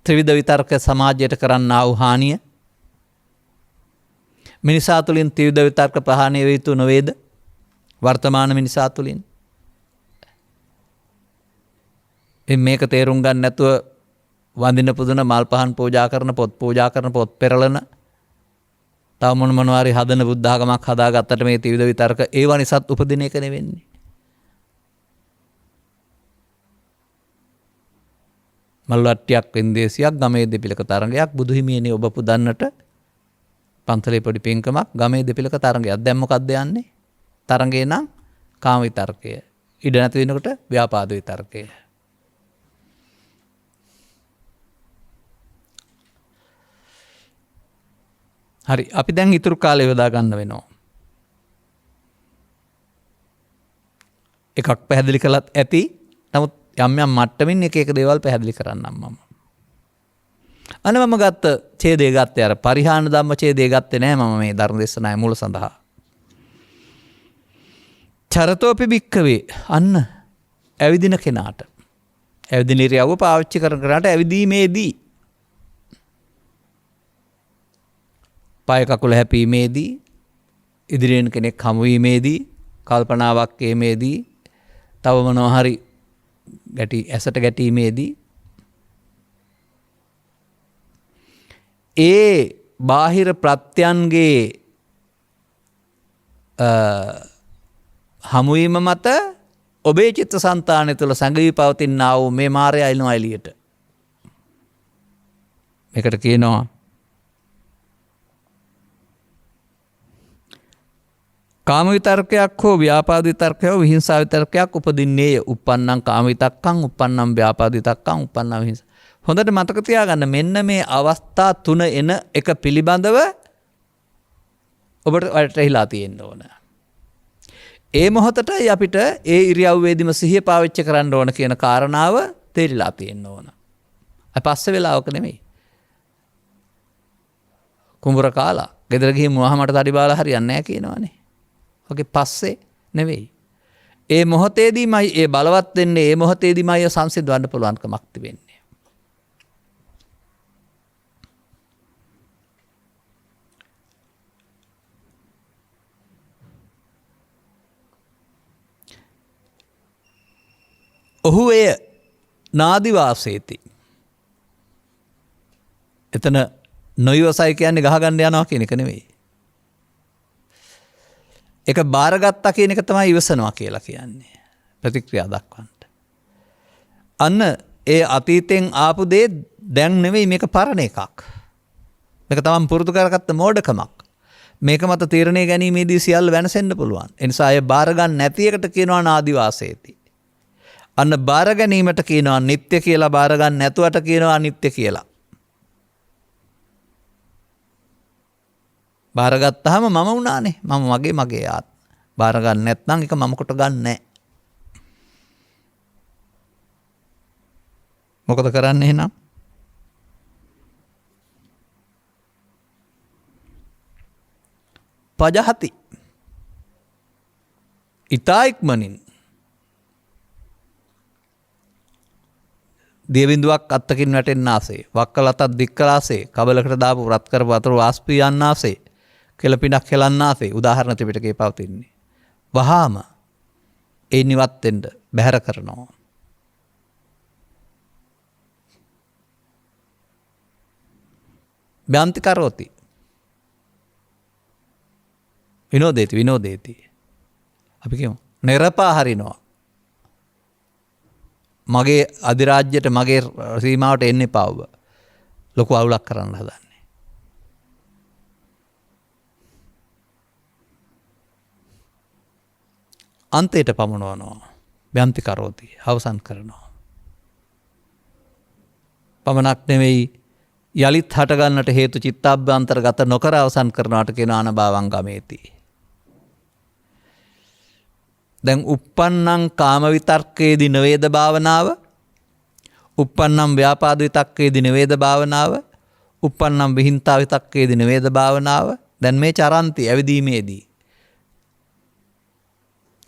ත්‍රිවිධ විතර්ක සමාජයට කරන්නා වූ හානිය? මිනිසා තුළින් ත්‍රිවිධ විතර්ක ප්‍රහාණය වේ යුතු නොවේද? වර්තමාන මිනිසා තුළින්. මේක තේරුම් ගන්න නැතුව වඳින පුදුන මල් පහන් පූජා කරන, පොත් පූජා කරන, පොත් පෙරලන, තව මොනවා හරි හදන බුද්ධාගමක් හදාගත්තට මේ ත්‍රිවිධ විතර්ක ඒවා නිසාත් උපදින එක නෙවෙන්නේ. මල්වට්ටියක්, වෙන්දේසියක්, ගමේ දෙපිලක තරඟයක්, බුදු හිමියනේ ඔබ පුදන්නට පන්සලේ පොඩි පින්කමක්, ගමේ දෙපිලක තරඟයක්. දැන් මොකක්ද යන්නේ? තරඟේ නම් කාම විතර්කය. ඉඩ නැති වෙනකොට ව්‍යාපාද විතර්කය. හරි, අපි දැන් ඉතුරු කාලය යොදා ගන්න වෙනවා. එකක් පැහැදිලි කළත් ඇති. නමුත් යම් යම් මට්ටමින් එක එක දේවල් පැහැදිලි කරන්නම් මම. අනේ මම ගත්ත ඡේදය ගත්තේ අර පරිහාන ධම්ම ඡේදය ගත්තේ නෑ මම මේ ධර්ම දේශනාවේ මුල සඳහා. චරතෝපි භික්ඛවේ, අන්න ඇවිදින කෙනාට, ඇවිදින ඉරියව්ව පාවිච්චි කරන කෙනාට ඇවිදීමේදී, පාය කකුල හැපීමේදී, ඉදිරියෙන් කෙනෙක් හමු වීමේදී, කල්පනාවක් ඒමේදී, තව මොනවා හරි ඇසට ගැටීමේදී, ඒ බාහිර ප්‍රත්‍යයන්ගේ හමුවීම මත ඔබේ චිත්තසංතානය තුළ සැඟවී පවතිනා වූ මේ මායя එනවා එළියට. මේකට කියනවා කාම විතර්කයක් හෝ ව්‍යාපාද විතර්කයක් හෝ විහිංසා විතර්කයක් උපදින්නේය. uppannam කාම විතක්කං, uppannam ව්‍යාපාද විතක්කං, uppannam විහිංසා. හොඳට මතක තියාගන්න, මෙන්න මේ අවස්ථා තුන එන එක පිළිබඳව ඔබට වැටහිලා තියෙන්න ඕන. ඒ මොහොතටයි අපිට ඒ ඉරියව්වේදීම සිහිය පාවිච්චි කරන්න ඕන කියන කාරණාව තේරිලා තියෙන්න ඕන. පස්සේ වෙලාවක නෙමෙයි. කුඹුර කාලා ගෙදර ගිහින් මොහමඩ තඩි බාලා හරියන්නේ නැහැ කියනවනේ. ඔගේ පස්සේ නෙවෙයි. ඒ මොහොතේදීමයි ඒ බලවත් වෙන්නේ, ඒ මොහොතේදීමයි සංසිඳවන්න පුළුවන්කමක් තිබෙන්නේ. ඔහු එය නාදිවාසේති. එතන නොයිවසයි කියන්නේ ගහගන්න යනවා කියන එක නෙවෙයි. ඒක බාරගත්තා කියන එක තමයි ඉවසනවා කියලා කියන්නේ. ප්‍රතික්‍රියා දක්වන්න. අන්න ඒ අතීතෙන් ආපු දේ දැන් නෙවෙයි, මේක පරණ එකක්. මේක තමයි පුරුදු කරගත්ත මෝඩකමක්. මේක මත තීරණය ගැනීමේදී සියල්ල වෙනසෙන්න පුළුවන්. ඒ නිසා අය බාර ගන්න නැති එකට කියනවා නාදිවාසේති. අන්න බාර ගැනීමට කියනවා නිත්‍ය කියලා, බාර ගන්න නැතුවට කියනවා අනිත්‍ය කියලා. බාරගත්තාම මම වුණානේ. මම මගේ ආත්ම. බාර ගන්න නැත්නම් ඒක මම කොට ගන්න නැහැ. මොකද කරන්නේ එහෙනම්? පජහති. ඊතා ඉක්මනින් දියබිඳුවක් අත්තකින් වැටෙන්න ආසේ, වක්කලතක් දික්කලාසේ, කබලකට දාපු රත් කරපු වතුර වාස්පී යන්න ආසේ, කෙලපිණක් හෙලන්න ආසේ උදාහරණ ත්‍රිපිටකේ පවතින්නේ. වහාම ඒ නිවත් වෙන්න බැහැර කරනවා. බ්‍යන්ති කරෝති. විනෝදේති. අපි කියමු නිරපා හරිනවා. මගේ අධිරාජ්‍යයට, මගේ සීමාවට එන්න එපා ඔබ. ලොකු අවුලක් කරන්න හදන්නේ. අන්තයට පමුණවනවා. බ්‍යන්ති කරෝති. අවසන් කරනවා. පමණක් නෙවෙයි, යලිත් හටගන්නට හේතු චිත්තාභ්‍යන්තරගත නොකර අවසන් කරනවට කියන අනභවංගමේති. දැන් uppannam කාම විතර්කයේදී නවේද භාවනාව, uppannam ව්‍යාපාද විතක්කයේදී නවේද භාවනාව, uppannam විහිංතා විතක්කයේදී නවේද භාවනාව. දැන් මේ චරන්ති ඇවිදීමේදී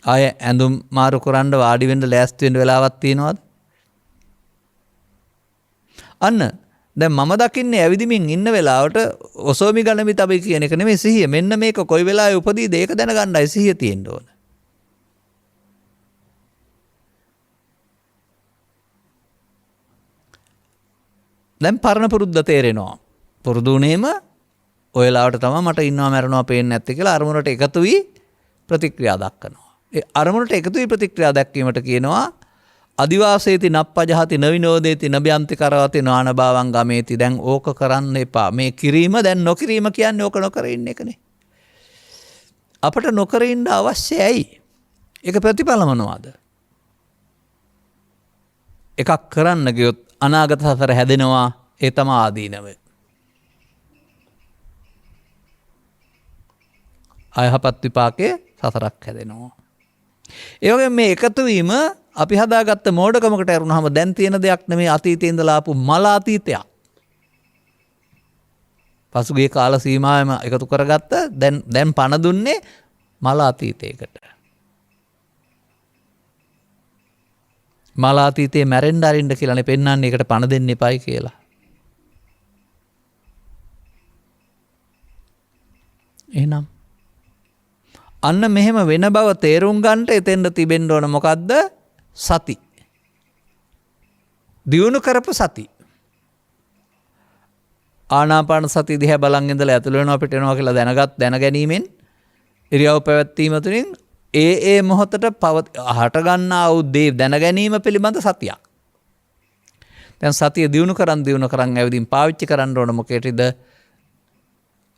ආය ඇඳුම් මාරු කරන්න වාඩි වෙන්න ලෑස්ති වෙන්න වෙලාවක් තියෙනවද? අන්න දැන් මම දකින්නේ ඇවිදිමින් ඉන්න වෙලාවට ඔසෝමි ගණමි තබයි කියන එක නෙමෙයි සිහිය. මෙන්න මේක කොයි වෙලාවෙ උපදීද ඒක දැනගන්නයි සිහිය තියෙන්න ඕන. දැන් පරණ පුරුද්ද තේරෙනවා. පුරුදුනේම ඔය වෙලාවට තමයි මට ඉන්නවා මැරෙනවා පේන්නේ නැත්තේ කියලා අරමුණට එකතු වී ප්‍රතික්‍රියා දක්වනවා. ඒ අරමුණට එකතු වී ප්‍රතික්‍රියා දැක්වීමට කියනවා අදිවාසේති නප්පජහති නවිනෝදේති නබ්‍යන්ති කරවති නානභාවං ගමේති. දැන් ඕක කරන්න එපා. මේ කිරීම දැන් නොකිරීම කියන්නේ ඕක නොකර ඉන්න එකනේ. අපට නොකර ඉන්න අවශ්‍යයි. ඇයි? ඒක ප්‍රතිඵල මොනවාද? එකක් කරන්න ගියොත් අනාගත සසර හැදෙනවා. ඒ තමයි ආදීනව. අයහපත් විපාකයේ සසරක් හැදෙනවා. ඒ වගේම මේ එකතු වීම අපි හදාගත්ත මෝඩකමකට ඇරුණාම දැන් තියෙන දෙයක් නෙමෙයි, අතීතේ ඉඳලා ආපු මල අතීතයක්. පසුගිය කාල සීමාවෙම එකතු කරගත්ත දැන් පණ දුන්නේ මල අතීතයකට. මල අතීතේ මැරෙන්න අරින්න කියලානේ පෙන්වන්නේ. ඒකට පණ දෙන්න එපයි කියලා. එහෙනම් අන්න මෙහෙම වෙන බව තේරුම් ගන්නට එතෙන්ද තිබෙන්න ඕන මොකද්ද? සති. දියුණු කරපු සති. ආනාපාන සති දිහා බලන් ඉඳලා ඇතුළ වෙනවා පිට වෙනවා කියලා දැනගැනීමෙන් ඉරියව් පැවැත්වීම තුළින් ඒ මොහොතට හට ගන්නා වූ දේ දැනගැනීම පිළිබඳ සතියක්. දැන් සතිය දියුණු කරන් ඇවිදින් පාවිච්චි කරන්න ඕන මොකේටද?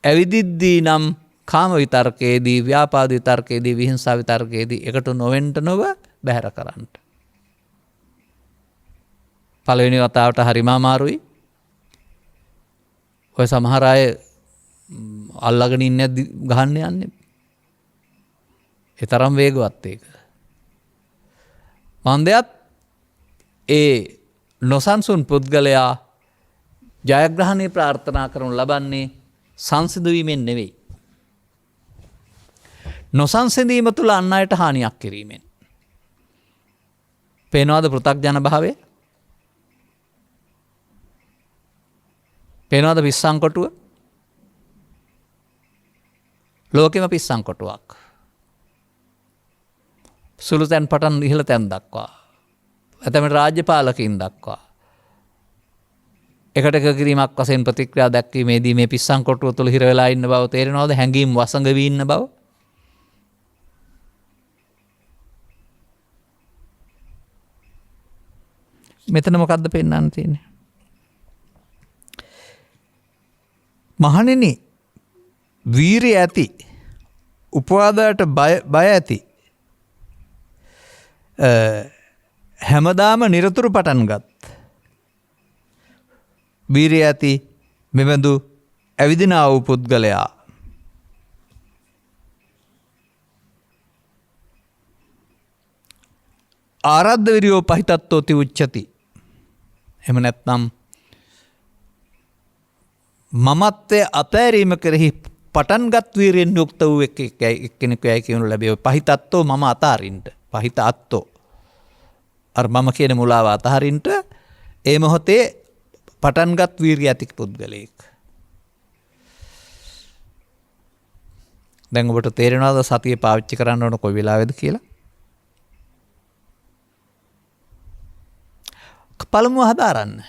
ඇවිදිද්දී නම් කාම විතර්කයේදී, ව්‍යාපාද විතර්කයේදී, විහිංසා විතර්කයේදී එකට නොවෙන්න නොව බැහැර කරන්න. පළවෙනි වතාවට හරිම අමාරුයි. ඔය සමහර අය අල්ලගෙන ඉන්නේ ගහන්න යන්නේ. ඒ තරම් වේගවත් ඒක. මන්දයත් ඒ නොසන්සුන් පුද්ගලයා ජයග්‍රහණය ප්‍රාර්ථනා කරනු ලබන්නේ සංසිඳ වීමෙන් නෙවෙයි. නොසන්සිඳීම තුළ අන් අයට හානියක් කිරීමෙන්. පේනවාද පෘථග්ජන භාවය? පේනවාද පිස්සන් කොටුව? ලෝකෙම පිස්සන් කොටුවක්. සුළු තැන් පටන් ඉහළ තැන් දක්වා. ඇතැමට රාජ්‍ය පාලකයින් දක්වා. එකට එක කිරීමක් වශයෙන් ප්‍රතික්‍රියා දැක්වීමේදී මේ පිස්සන් කොටුව තුළ හිර වෙලා ඉන්න බව තේරෙනවද? හැඟීම් වසඟ වී ඉන්න බව. මෙතන මොකද්ද පෙන්වන්න තියෙන්නේ? මහණෙනි වීරිය ඇති උපවාදයට බය ඇති හැමදාම නිරතුරු පටන්ගත් වීරිය ඇති මෙබඳු ඇවිදිනා වූ පුද්ගලයා ආරද්ධ විරියෝ පහිතත්තෝති උච්චති. එහෙම නැත්නම් මමත්වය අතෑරීම කෙරෙහි පටන්ගත් වීරියෙන් යුක්ත වූ එක්කෙනෙකු යයි කියනු ලැබේ. පහිතත්තෝ මම අතාරින්ට. පහිත අත්තෝ. අර මම කියන මුලාව අතහරින්ට ඒ මොහොතේ පටන්ගත් වීරිය ඇති පුද්ගලයෙක්. දැන් ඔබට තේරෙනවද සතිය පාවිච්චි කරන්න ඕන කොයි වෙලාවෙද කියලා? පළමුව හදාරන්න.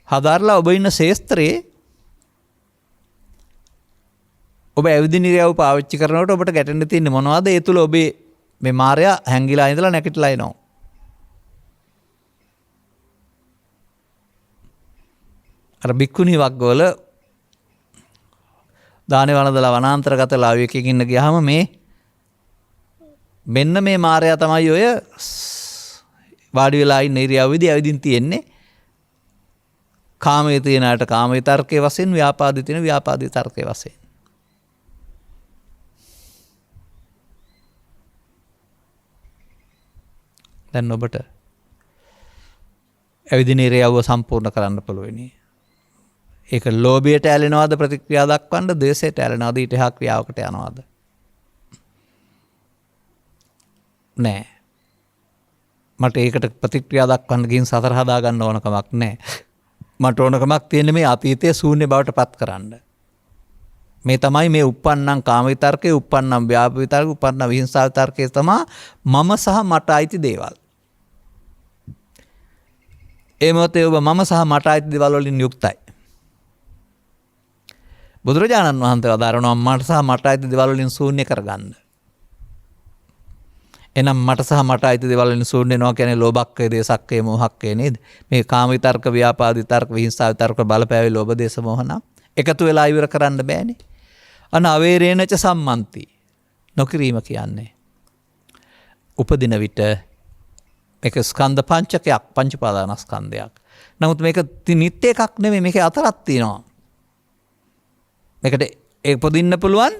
හදාරලා ඔබ ඉන්න ශේස්ත්‍රයේ ඔබ ඇවිදින ඉරියව්ව පාවිච්චි කරනකොට ඔබට ගැටෙන්න තියෙන්නේ මොනවද? ඒ තුල ඔබේ මේ මායя හැංගිලා ඉඳලා නැගිටලා එනවා. අර බික්කුණී වග්ගවල දානේ වළඳලා වනාන්තරගත ලාවියකින් ඉන්න ගියාම මෙන්න මේ මායя තමයි ඔය වාඩි වෙලා ඉන්න ඉරියව්වේදී ඇවිදින් තියෙන්නේ. කාමයේ තියෙනාට කාමයේ තර්කයේ වශයෙන්, ව්‍යාපාදයේ තියෙන ව්‍යාපාදයේ තර්කයේ වශයෙන්. දැන් ඔබට ඇවිදින ඉරියව්ව සම්පූර්ණ කරන්න පුළුවනි. ඒක ලෝභයට ඇලෙනවද ප්‍රතික්‍රියා දක්වන්න, ද්වේෂයට ඇලෙනවද ඊට එහා ක්‍රියාවකට යනවද? නෑ. මට ඒකට ප්‍රතික්‍රියා දක්වන්න ගින් සතර හදා ගන්න ඕන කමක් නැහැ. මට ඕනකමක් තියෙන්නේ මේ අතීතයේ ශූන්‍ය බවට පත් කරන්න. මේ තමයි මේ uppannam කාම විතර්කේ, uppannam ව්‍යාප විතර්කේ, uppannam විහිංසා විතර්කේ තමයි මම සහ මට අයිති දේවල්. ඒ මොහොතේ ඔබ මම සහ මට අයිති දේවල් වලින් යුක්තයි. බුදුරජාණන් වහන්සේ වදාරනවා මට සහ මට අයිති දේවල් වලින් ශූන්‍ය කරගන්න. එනම් මට සහ මට අයිති දේවල් වලින් ශූන්‍ය වෙනවා කියන්නේ ලෝභක්කය, දේශක්කය, මෝහක්කය නේද? මේ කාම විතර්ක, ව්‍යාපාද විතර්ක, විහිංසා විතර්ක බලපෑවේ ලෝභ, දේශ, මෝහ නම් එකතු වෙලා ඉවර කරන්න බෑනේ. අන අවේරේනච සම්මන්ති. නොකිරීම කියන්නේ උපදින විට මේක ස්කන්ධ පංචකයක්, පංච පාදානස්කන්ධයක්. නමුත් මේක නිත්‍ය එකක් නෙමෙයි, මේකේ අතරක් තියෙනවා. මේකට උපදින්න පුළුවන්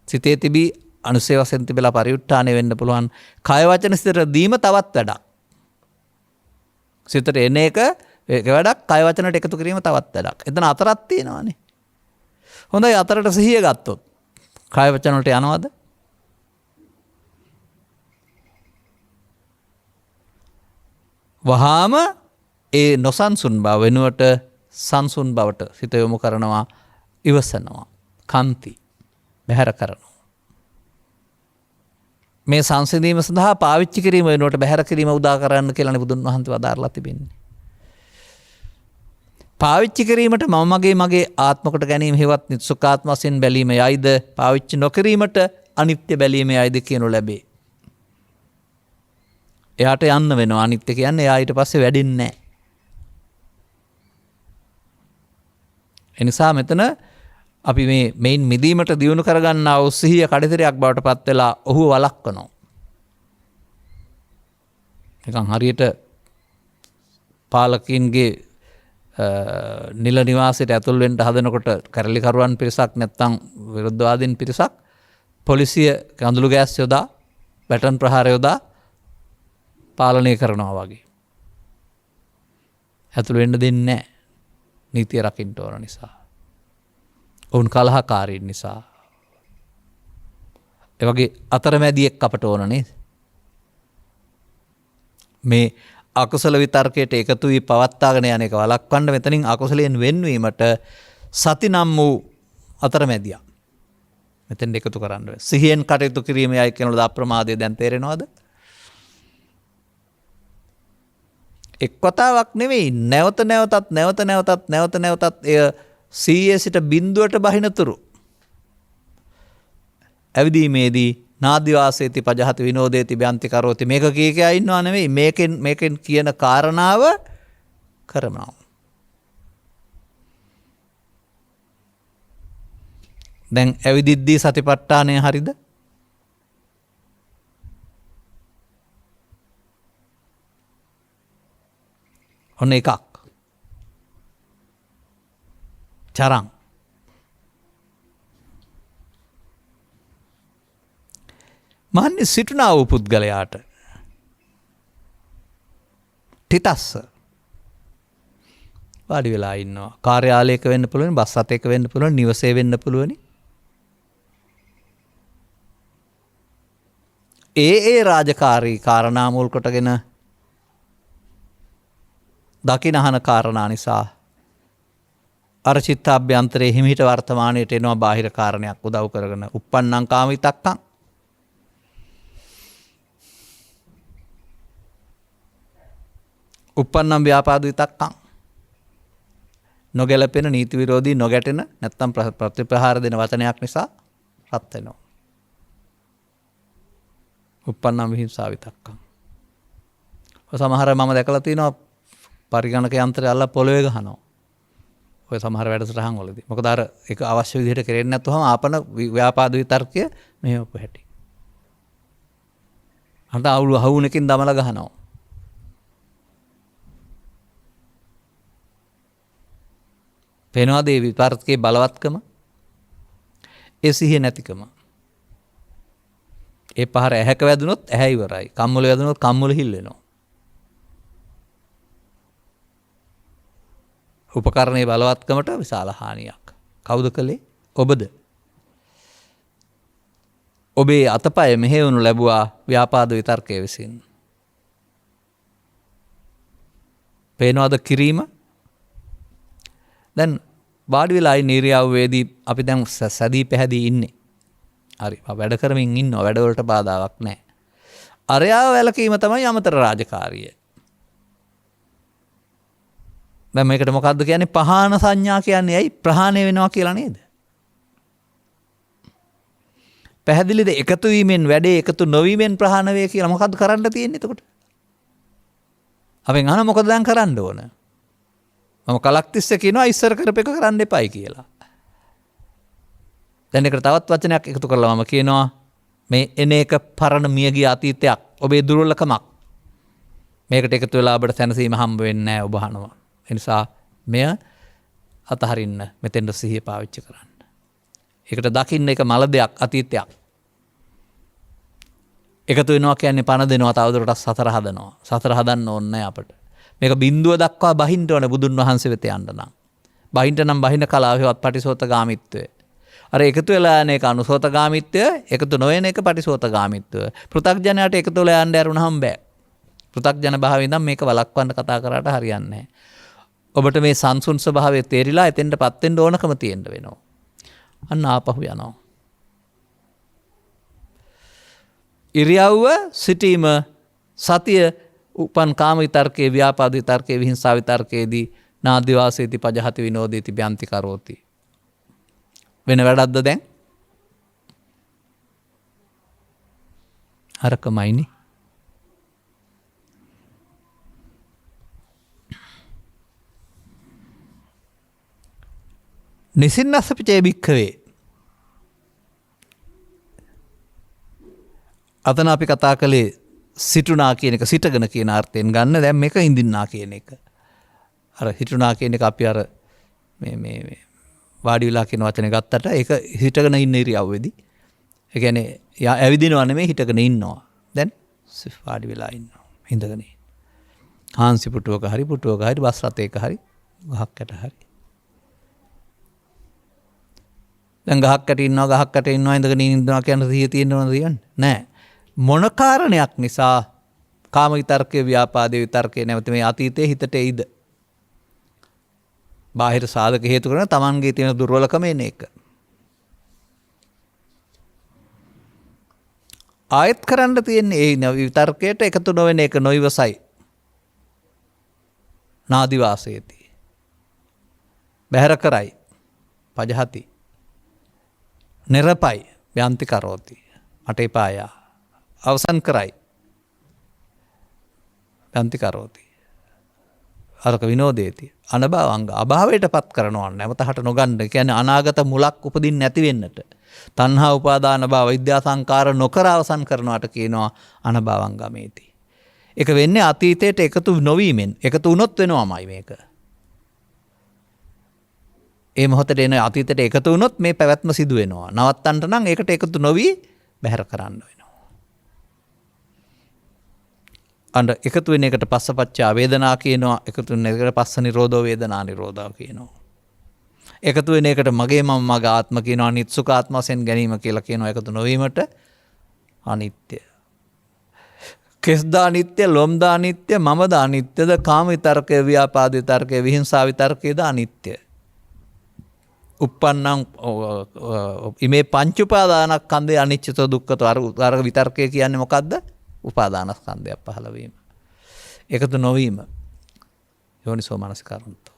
සිතේ තිබී අනුසය වශයෙන් තිබෙලා පරිඋත්ථානය වෙන්න පුළුවන්. කය වචන සිතට දීම තවත් වැඩක්. සිතට එන එක වැඩක්, කය වචනට එකතු කිරීම තවත් වැඩක්. එතන අතරක් තියෙනවානේ. හොඳයි, අතරට සිහිය ගත්තොත් කය වචන වලට යනවද? වහාම ඒ නොසන්සුන් බව වෙනුවට සංසුන් බවට සිත යොමු කරනවා, ඉවසනවා, කන්ති බැහැර කරනවා. මේ සංසිඳීම සඳහා පාවිච්චි කිරීම වෙනුවට බැහැර කිරීම උදා කරන්න කියලානේ බුදුන් වහන්සේ වදාරලා තිබෙන්නේ. පාවිච්චි කිරීමට මගේ ආත්මකට ගැනීම හේවත් නිත්සුකාත්ම වශයෙන් බැලීම යයිද, පාවිච්චි නොකිරීමට අනිත්‍ය බැලීම යයිද කියනු ලැබේ. එයාට යන්න වෙනවා. අනිත්‍ය කියන්නේ එයා ඊට පස්සේ වැඩින්නේ නැහැ. එනිසා මෙතන අපි මේන් මිදීමට දියුණු කරගන්නා වූ සිහිය කඩිතරයක් බවට පත් වෙලා ඔහු වළක්වනවා. නිකන් හරියට පාලකින්ගේ නිල නිවාසයට ඇතුල් වෙන්න හදනකොට කැරලිකරුවන් පිරිසක් නැත්තම් විරුද්ධවාදීන් පිරිසක් පොලිසිය කඳුළු ගෑස් යොදා, බැටන් ප්‍රහාර යොදා පාලනය කරනවා වගේ. ඇතුල් වෙන්න දෙන්නේ නැහැ. නීතිය රකින්න ඕන නිසා. ඔවුන් කලහකාරීන් නිසා. ඒ වගේ අතරමැදියෙක් අපට ඕන නේද? මේ අකුසල විතර්කයට එකතු වී පවත්වාගෙන යන එක වළක්වන්න මෙතනින් අකුසලයෙන් වෙන්වීමට සති නම් වූ අතරමැදියා මෙතෙන් එකතු කරන්න වෙයි. සිහියෙන් කටයුතු කිරීමයි කියනවලු අප්‍රමාදය දැන් තේරෙනවද? එක් වතාවක් නෙවෙයි, නැවත නැවතත් එය 100 සිට බිඳුවට බහිනතුරු ඇවිදීමේදී නාදි වාසේති පජහති විනෝදේති බ්‍යන්ති කරෝති. මේක කීකයා ඉන්නවා නෙවෙයි, මේකෙන් කියන කාරණාව කරනවා. දැන් ඇවිදිද්දී සතිපට්ඨානය හරිද? ඔන්න එකක්. චරං. මහන්නේ සිටුනා වූ පුද්ගලයාට තිතස්ස වාඩි වෙලා ඉන්නවා. කාර්යාලයක වෙන්න පුළුවන්, බස් රථයක වෙන්න පුළුවන්, නිවසේ වෙන්න පුළුවන්. ඒ රාජකාරී කාරණා මුල් කොටගෙන දකින අහන කාරණා නිසා අර චිත්තාභ්‍යන්තරයේ හිමිහිට වර්තමානයට එනවා බාහිර කාරණයක් උදව් කරගෙන. uppannං කාම විතක්කං, uppannං ව්‍යාපාද විතක්කං, නොගැලපෙන නීති විරෝධී නොගැටෙන නැත්තම් ප්‍රතිප්‍රහාර දෙන වචනයක් නිසා රත් වෙනවා. uppannං විහිංසා විතක්කං. සමහර මම දැකලා තියෙනවා පරිගණක යන්ත්‍රය අල්ලලා පොළවේ ගහනවා. ඔය සමහර වැඩසටහන් වලදී. මොකද අර ඒක අවශ්‍ය විදිහට කෙරෙන්නේ නැත්නම් ආපන ව්‍යාපාද විතර්කය මෙහෙම පැහැටි. අන්ත අවුල් හවුනකින් දමලා ගහනවා. පේනවාද මේ විතර්කයේ බලවත්කම? ඒ සිහිය නැතිකම. ඒ පහර ඇහැක වැදුනොත් ඇහැ ඉවරයි. කම්මුල වැදුනොත් කම්මුල හිල් වෙනවා. උපකරණයේ බලවත්කමට විශාල හානියක්. කවුද කළේ? ඔබද. ඔබේ අතපය මෙහෙවනු ලැබුවා ව්‍යාපාද විතර්කයේ විසින්. පේනවද කිරීම? දැන් වාඩි වෙලා ඉන්න ඉරියව්වේදී අපි දැන් සැදී පැහැදී ඉන්නේ. හරි. වැඩ කරමින් ඉන්නවා. වැඩවලට බාධාවක් නැහැ. අරයාව වැළකීම තමයි අමතර රාජකාරිය. දැන් මේකට මොකද්ද කියන්නේ? පහාන සංඥා කියන්නේ ඇයි? ප්‍රහාණය වෙනවා කියලා නේද? පැහැදිලිද? එකතු වීමෙන් වැඩේ එකතු නොවීමෙන් ප්‍රහාණ වේ කියලා මොකද්ද කරන්න තියෙන්නේ එතකොට? අපෙන් අහන මොකද දැන් කරන්න ඕන? මම කලක් තිස්සේ කියනවා ඉස්සර කරපේක කරන්න එපයි කියලා. දැන් ඒකට තවත් වචනයක් එකතු කරලා මම කියනවා මේ එන එක පරණ මියගිය අතීතයක්. ඔබේ දුර්වලකමක්. මේකට එකතු වෙලා ඔබට සැනසීම හම්බ වෙන්නේ නැහැ ඔබ අහනවා. ඒ නිසා මෙය අතහරින්න මෙතෙන්ට සිහිය පාවිච්චි කරන්න. ඒකට දකින්න එක මල දෙයක් අතීතයක්. එකතු වෙනවා කියන්නේ පණ දෙනවා තවදුරටත් සතර හදනවා. සතර හදන්න ඕනේ නැහැ අපට. මේක බිඳුව දක්වා බහින්න ඕනේ බුදුන් වහන්සේ වෙත යන්න නම්. බහින්න නම් බහින්න කලාවේවත් පටිසෝතගාමිත්වය. අර එකතු වෙලා යන එක අනුසෝතගාමිත්වය, එකතු නොවන එක පටිසෝතගාමිත්වය. පෘථග්ජනයට එකතු වෙලා යන්න ඇරුණාම බෑ. පෘථග්ජන භාවයෙන් නම් මේක වළක්වන්න කතා කරාට හරියන්නේ නැහැ. ඔබට මේ සංසුන් ස්වභාවය තේරිලා එතෙන්ටපත් වෙන්න ඕනකම තියෙන්න වෙනවා. අන්න ආපහු යනවා. ඉරියව්ව සිටීම සතිය උපන් කාම විතර්කයේ ව්‍යාපාද විතර්කයේ විහිංසා විතර්කයේදී නාදි වාසේති පජහති විනෝදේති බ්‍යන්ති කරෝති. වෙන වැඩක්ද දැන්? අරකමයිනේ. නිසින්නස්සපිචේ භික්ඛවේ. අතන අපි කතා කළේ සිටුනා කියන එක සිටගෙන කියන අර්ථයෙන් ගන්න. දැන් මේක ඉඳින්නා කියන එක. අර හිටුනා කියන එක අපි අර මේ වාඩි වෙලා කියන වචනේ ගත්තට ඒක හිටගෙන ඉන්න ඉරියව්වේදී. ඒ කියන්නේ ඇවිදිනව නෙමෙයි හිටගෙන ඉන්නවා. දැන් වාඩි වෙලා ඉන්නවා. හිඳගෙන. හාන්සි පුටුවක හරි බස් රථයක හරි ගහක් යට හරි. දැන් ගහක් යට ඉන්නවා ඉඳගෙන ඉන්නවා කියන සිහිය තියෙනවද කියන්නේ? නෑ. මොන කාරණයක් නිසා කාම විතර්කයේ ව්‍යාපාදයේ විතර්කයේ නැවත මේ අතීතයේ හිතට එයිද? බාහිර සාධක හේතු කරන තමන්ගේ තියෙන දුර්වලකම එන එක. ආයත් කරන්න තියෙන්නේ ඒ විතර්කයට එකතු නොවන එක නොයිවසයි. නාදි වාසයේති. බහැර කරයි. පජහති. නිරපයි. ව්‍යන්ති කරෝති. මට එපාය. අවසන් කරයි. ව්‍යන්ති කරෝති. අරක විනෝදේති. අනභවංග අභාවයට පත් කරනවා නැවත හට නොගන්න. ඒ කියන්නේ අනාගත මුලක් උපදින්න නැති වෙන්නට. තණ්හා උපාදාන භව විද්‍යා සංකාර නොකර අවසන් කරනවාට කියනවා අනභවංගමේති. ඒක වෙන්නේ අතීතයට එකතු නොවීමෙන්. එකතු වුණොත් වෙනවමයි මේක. ඒ මොහොතේ එන අතීතයට එකතු වුණොත් මේ පැවැත්ම සිදු වෙනවා. නවත්තන්න නම් ඒකට එකතු නොවි බැහැර කරන්න වෙනවා. අන්න එකතු වෙන එකට පස්සපච්චා වේදනා කියනවා. එකතු වෙන එකට පස්ස නිරෝධෝ වේදනා නිරෝධා කියනවා. එකතු වෙන එකට මගේ මම මගේ ආත්ම කියනවා. නිත්සුක ආත්ම වශයෙන් ගැනීම කියලා කියනවා. එකතු නොවීමට අනිත්‍ය. කෙස්දා අනිත්‍ය, ලොම්දා අනිත්‍ය, මමදා අනිත්‍යද, කාම විතර්කය, ව්‍යාපාද විතර්කය, විහිංසා විතර්කයද අනිත්‍ය. උප්පන්නං ඉමේ පංච උපාදානස්කන්ධේ අනිච්චතෝ දුක්ඛතෝ අර විතර්කය කියන්නේ මොකද්ද? උපාදානස්කන්ධයක් පහළ වීම. එකතු නොවීම. යෝනිසෝ මනසිකාරන්තෝ.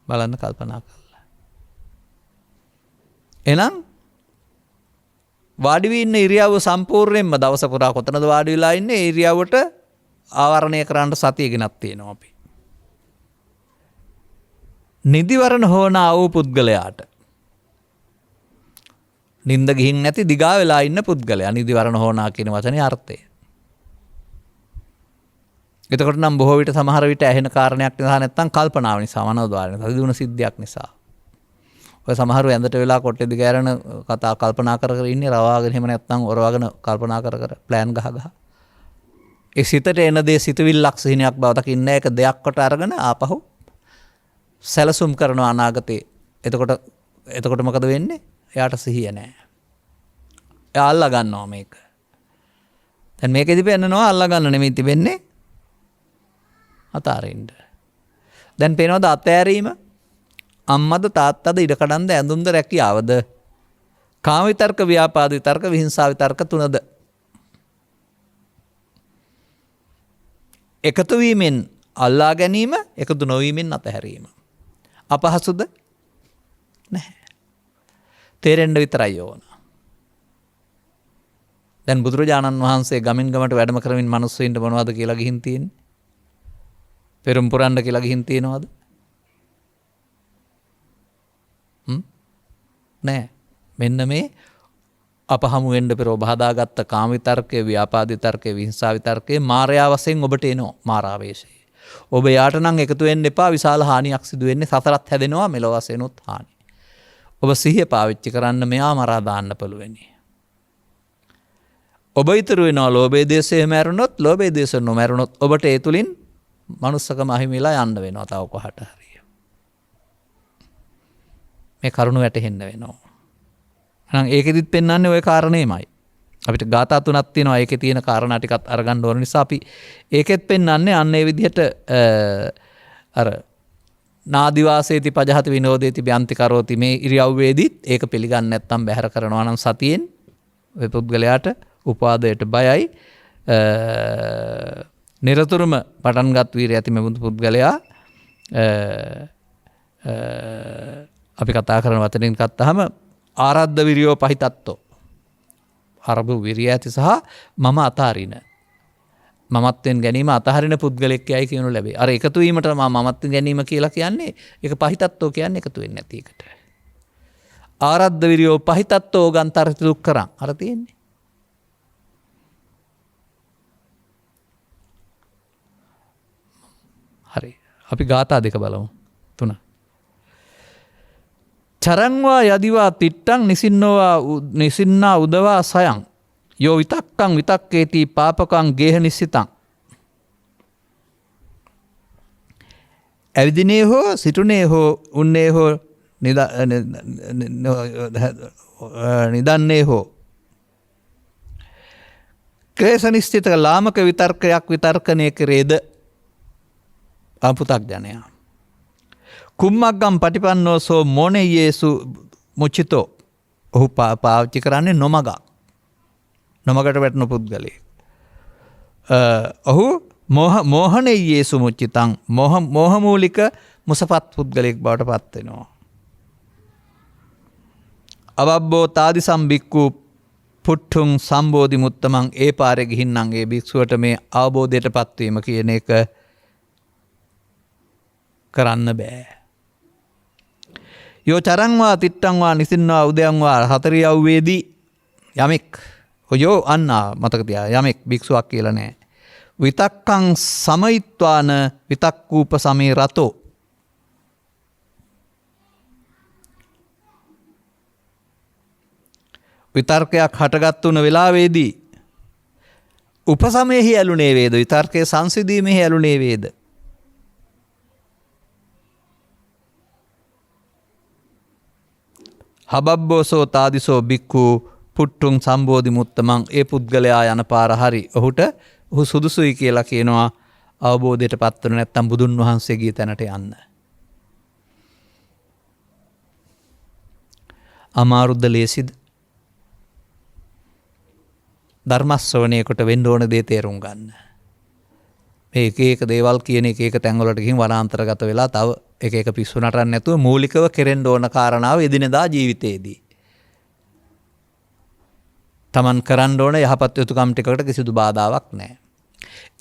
බලන්න කල්පනා කරලා. එහෙනම් වාඩි වී ඉන්න ඉරියව්ව සම්පූර්ණයෙන්ම දවස පුරා කොතනද වාඩි වෙලා ඉන්නේ? ඒ ඉරියව්වට ආවරණය කරන්න සතිය ගෙනත් තියෙනවා අපි. නිදිවරණ හෝනා වූ පුද්ගලයාට නිින්ද ගිහින් නැති දිගා වෙලා ඉන්න පුද්ගලයා නිදිවරණ හෝනා කියන වචනේ අර්ථය. එතකොට නම් බොහෝ විට සමහර විට ඇහෙන කාරණයක් නිසා නැත්තම් කල්පනාව නිසා මනෝද්වාරය නිසා සිදුවන සිද්ධියක් නිසා. ඔය සමහරව ඇඳට වෙලා කොට්ටේ දිගෑරන කතා කල්පනා කර කර ඉන්නේ රවාගෙන එහෙම නැත්තම් ඔරවගෙන කල්පනා කර කර ප්ලෑන් ගහ ගහ. ඒ සිතට එන දේ සිතුවිල්ලක් සිහිනයක් බව දකින්න ඒක දෙයක් කොට අරගෙන ආපහු සැලසුම් කරනවා අනාගතේ. එතකොට මොකද වෙන්නේ? එයාට සිහිය නැහැ. එයා අල්ලා ගන්නවා මේක. දැන් මේකෙදි පෙන්නනවා අල්ලා ගන්න නෙමෙයි තිබෙන්නේ. අතාරින්න. දැන් පේනවද අතෑරීම? අම්මද තාත්තද ඉඩකඩන්ද ඇඳුම්ද රැකියාවද? කාම විතර්ක, ව්‍යාපාද විතර්ක, විහිංසා විතර්ක තුනද? එකතු වීමෙන් අල්ලා ගැනීම, එකතු නොවීමෙන් අතහැරීම. අපහසුද? නැහැ. තේරෙන්න විතරයි ඕන. දැන් බුදුරජාණන් වහන්සේ ගමින් ගමට වැඩම කරමින් මිනිස්සුන්ට මොනවද කියලා ගිහින් තියෙන්නේ? පෙරම් පුරන්න කියලා ගිහින් තියෙනවද? නෑ. මෙන්න මේ අප හමු වෙන්න පෙර ඔබ හදාගත්ත කාම විතර්කයේ, ව්‍යාපාද විතර්කයේ, විහිංසා විතර්කයේ මායාව වශයෙන් ඔබට එනවා මාරාවේශය. ඔබ යාට නම් එකතු වෙන්න එපා. විශාල හානියක් සිදු වෙන්නේ. සතරත් හැදෙනවා, මෙලොව වශයෙන්ුත් හානි. ඔබ සිහිය පාවිච්චි කරන්න මෙයා මරා දාන්න පුළුවනි. ඔබ ඉතුරු වෙනවා ලෝභයේ දේශයේ මැරුණොත්, ලෝභයේ දේශ නොමැරුණොත් ඔබට ඒ තුලින් මනුස්සකම අහිමිලා යන්න වෙනවා තව කොහට හරි. මේ කරුණ වැටහෙන්න වෙනවා. එහෙනම් ඒකෙදිත් පෙන්වන්නේ ওই කාරණේමයි. අපිට ගාථා තුනක් තියෙනවා. ඒකේ තියෙන කාරණා ටිකත් අරගන්න ඕන නිසා අපි ඒකෙත් පෙන්වන්නේ අන්න ඒ විදිහට අර නාදිවාසේති පජහති විනෝදේති බ්‍යන්ති කරෝති මේ ඉරියව්වේදීත් ඒක පිළිගන්නේ නැත්නම් බැහැර කරනවා නම් සතියෙන් ඔය පුද්ගලයාට උපාදයට බයයි. නිරතුරුම පටන්ගත් වීරිය ඇති මෙබඳු පුද්ගලයා අපි කතා කරන වචනෙන් ගත්තාම ආරද්ධ විරියෝ පහිතත්තෝ. අරබු විරිය ඇති සහ මම අතාරින. මමත්වෙන් ගැනීම අතහරින පුද්ගලෙක් යයි කියනු ලැබේ. අර එකතු වීමට මමත්වෙන් ගැනීම කියලා කියන්නේ ඒක පහිතත්තෝ කියන්නේ එකතු වෙන්නේ නැති එකට. ආරද්ධ විරියෝ පහිතත්තෝ ගන්තරති දුක්කරං. අර තියෙන්නේ. හරි. අපි ගාථා දෙක බලමු. 3. චරංවා යදිවා තිට්ටං නිසින්නා උදවා සයං යෝ විතක්කං විතක්කේති පාපකං ගේහ නිස්සිතං. ඇවිදිනේ හෝ සිටුනේ හෝ උන්නේ හෝ නිදන්නේ හෝ ක්ලේශ නිස්සිත ලාමක විතර්කයක් විතර්කණය කරේද අපුතක් ජනයා. කුම්මග්ගම් පටිපන්නෝ සෝ මොනෙයේසු මුචිතෝ. ඔහු පාවිච්චි කරන්නේ නොමගක්. නොමගට වැටෙන පුද්ගලයෙක්. ඔහු මෝහනෙයේසු මුචිතං මෝහමූලික මුසපත් පුද්ගලයෙක් බවට පත් වෙනවා. අවබ්බෝ තාදි සම්බික්කු පුට්ටුං සම්බෝධි මුත්තමං ඒ පාරේ ගිහින්නම් ඒ භික්ෂුවට මේ අවබෝධයට පත්වීම කියන එක කරන්න බෑ. යෝ චරංවා තිට්ටංවා නිසින්වා උදයන්වා හතරියව්වේදී යමෙක් යෝ අන්නා මතක තියා යමෙක් භික්ෂුවක් කියලා නෑ. විතක්කං සමයිත්වාන විතක්කූප සමේ රතෝ විතර්කයක් හටගත් වුණ වෙලාවේදී උපසමයෙහි ඇලුනේ වේද විතර්කයේ සංසිඳීමෙහි ඇලුනේ වේද හබබ්බෝසෝ තාදිසෝ බික්ඛු පුට්ටුං සම්බෝධි මුත්තමං ඒ පුද්ගලයා යන පාර හරි ඔහු සුදුසුයි කියලා කියනවා අවබෝධයට පත් වෙන නැත්නම් බුදුන් වහන්සේගේ තැනට යන්න. අමාරුද ලේසිද? ධර්ම ශ්‍රවණයකට වෙන්න ඕන දේ තේරුම් ගන්න. මේ එක දේවල් කියන එක තැන්වලට ගිහින් වනාන්තරගත වෙලා තව එක පිස්සු නටන්න නැතුව මූලිකව කෙරෙන්න ඕන කාරණාව එදිනෙදා ජීවිතයේදී. තමන් කරන්න ඕන යහපත් යුතුකම් ටිකකට කිසිදු බාධාවක් නැහැ.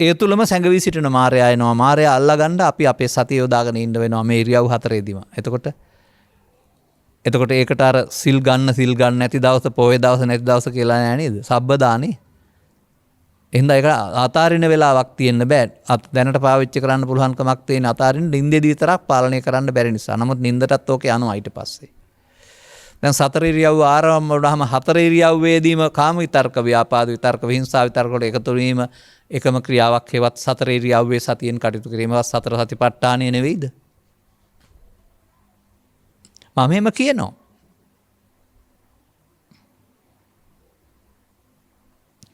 ඒ තුලම සැඟවී සිටින මායя එනවා. මායя අල්ලගන්න අපි අපේ සතිය යොදාගෙන ඉන්න වෙනවා මේ ඉරියව් හතරේදීම. එතකොට ඒකට අර සිල් ගන්න නැති දවස පොයේ දවස නැති දවස කියලා නෑ නේද? සබ්බදානේ. එහෙනම් ඒක අතාරින වෙලාවක් තියෙන්න බෑ. දැනට පාවිච්චි කරන්න පුළුවන්කමක් තියෙන අතාරින්න නිින්දේදී විතරක් පාලනය කරන්න බැරි නිසා. නමුත් නිින්දටත් ඕකේ යනවා ඊට පස්සේ. දැන් සතර ඉරියව් ආරම්භ වුණාම හතර ඉරියව්වේදීම කාම විතර්ක, ව්‍යාපාද විතර්ක, විහිංසා විතර්ක වල එකතු වීම එකම ක්‍රියාවක් හේවත් සතර ඉරියව්වේ සතියෙන් කටයුතු කිරීමවත් සතර සතිපට්ඨානය නෙවෙයිද? මම එහෙම කියනවා.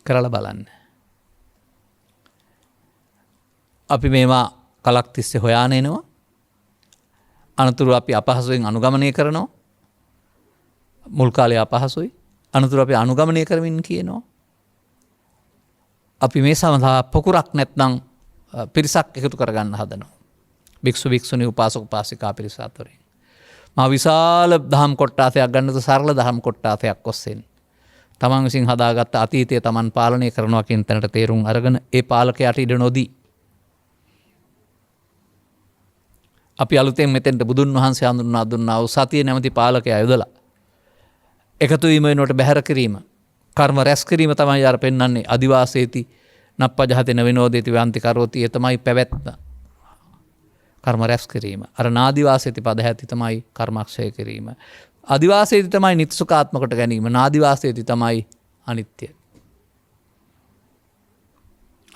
කරලා බලන්න. අපි මේවා කලක් තිස්සේ හොයාන එනවා. අනතුරු අපි අපහසුයෙන් අනුගමනය කරනවා. මුල් කාලේ අපහසුයි. අනතුරු අපි අනුගමනය කරමින් කියනවා. අපි මේ සඳහා පොකුරක් නැත්නම් පිරිසක් එකතු කරගන්න හදනවා. භික්ෂු භික්ෂුණී උපාසක උපාසිකා පිරිස අතරින්. මා විශාල දහම් කොට්ටාසයක් ගන්නද සරල දහම් කොට්ටාසයක් ඔස්සෙන් තමන් විසින් හදාගත්ත අතීතය තමන් පාලනය කරනවා කියන තැනට තේරුම් අරගෙන ඒ පාලකයාට ඉඩ නොදී අපි අලුතෙන් මෙතෙන්ට බුදුන් වහන්සේ හඳුන්වා දුන්නා වූ සතිය නැමැති පාලකයා යොදලා එකතු වීම වෙනුවට බැහැර කිරීම කර්ම රැස් කිරීම තමයි අර පෙන්වන්නේ අදිවාසේති නප්පජහතෙන විනෝදේති වන්ති කරෝති ඒ තමයි පැවැත්ම කර්ම රැස් කිරීම. අර නාදිවාසේති පද හැති තමයි කර්මක්ෂය කිරීම. අදිවාසේති තමයි නිත්සුකාත්මකට ගැනීම. නාදිවාසේති තමයි අනිත්‍ය.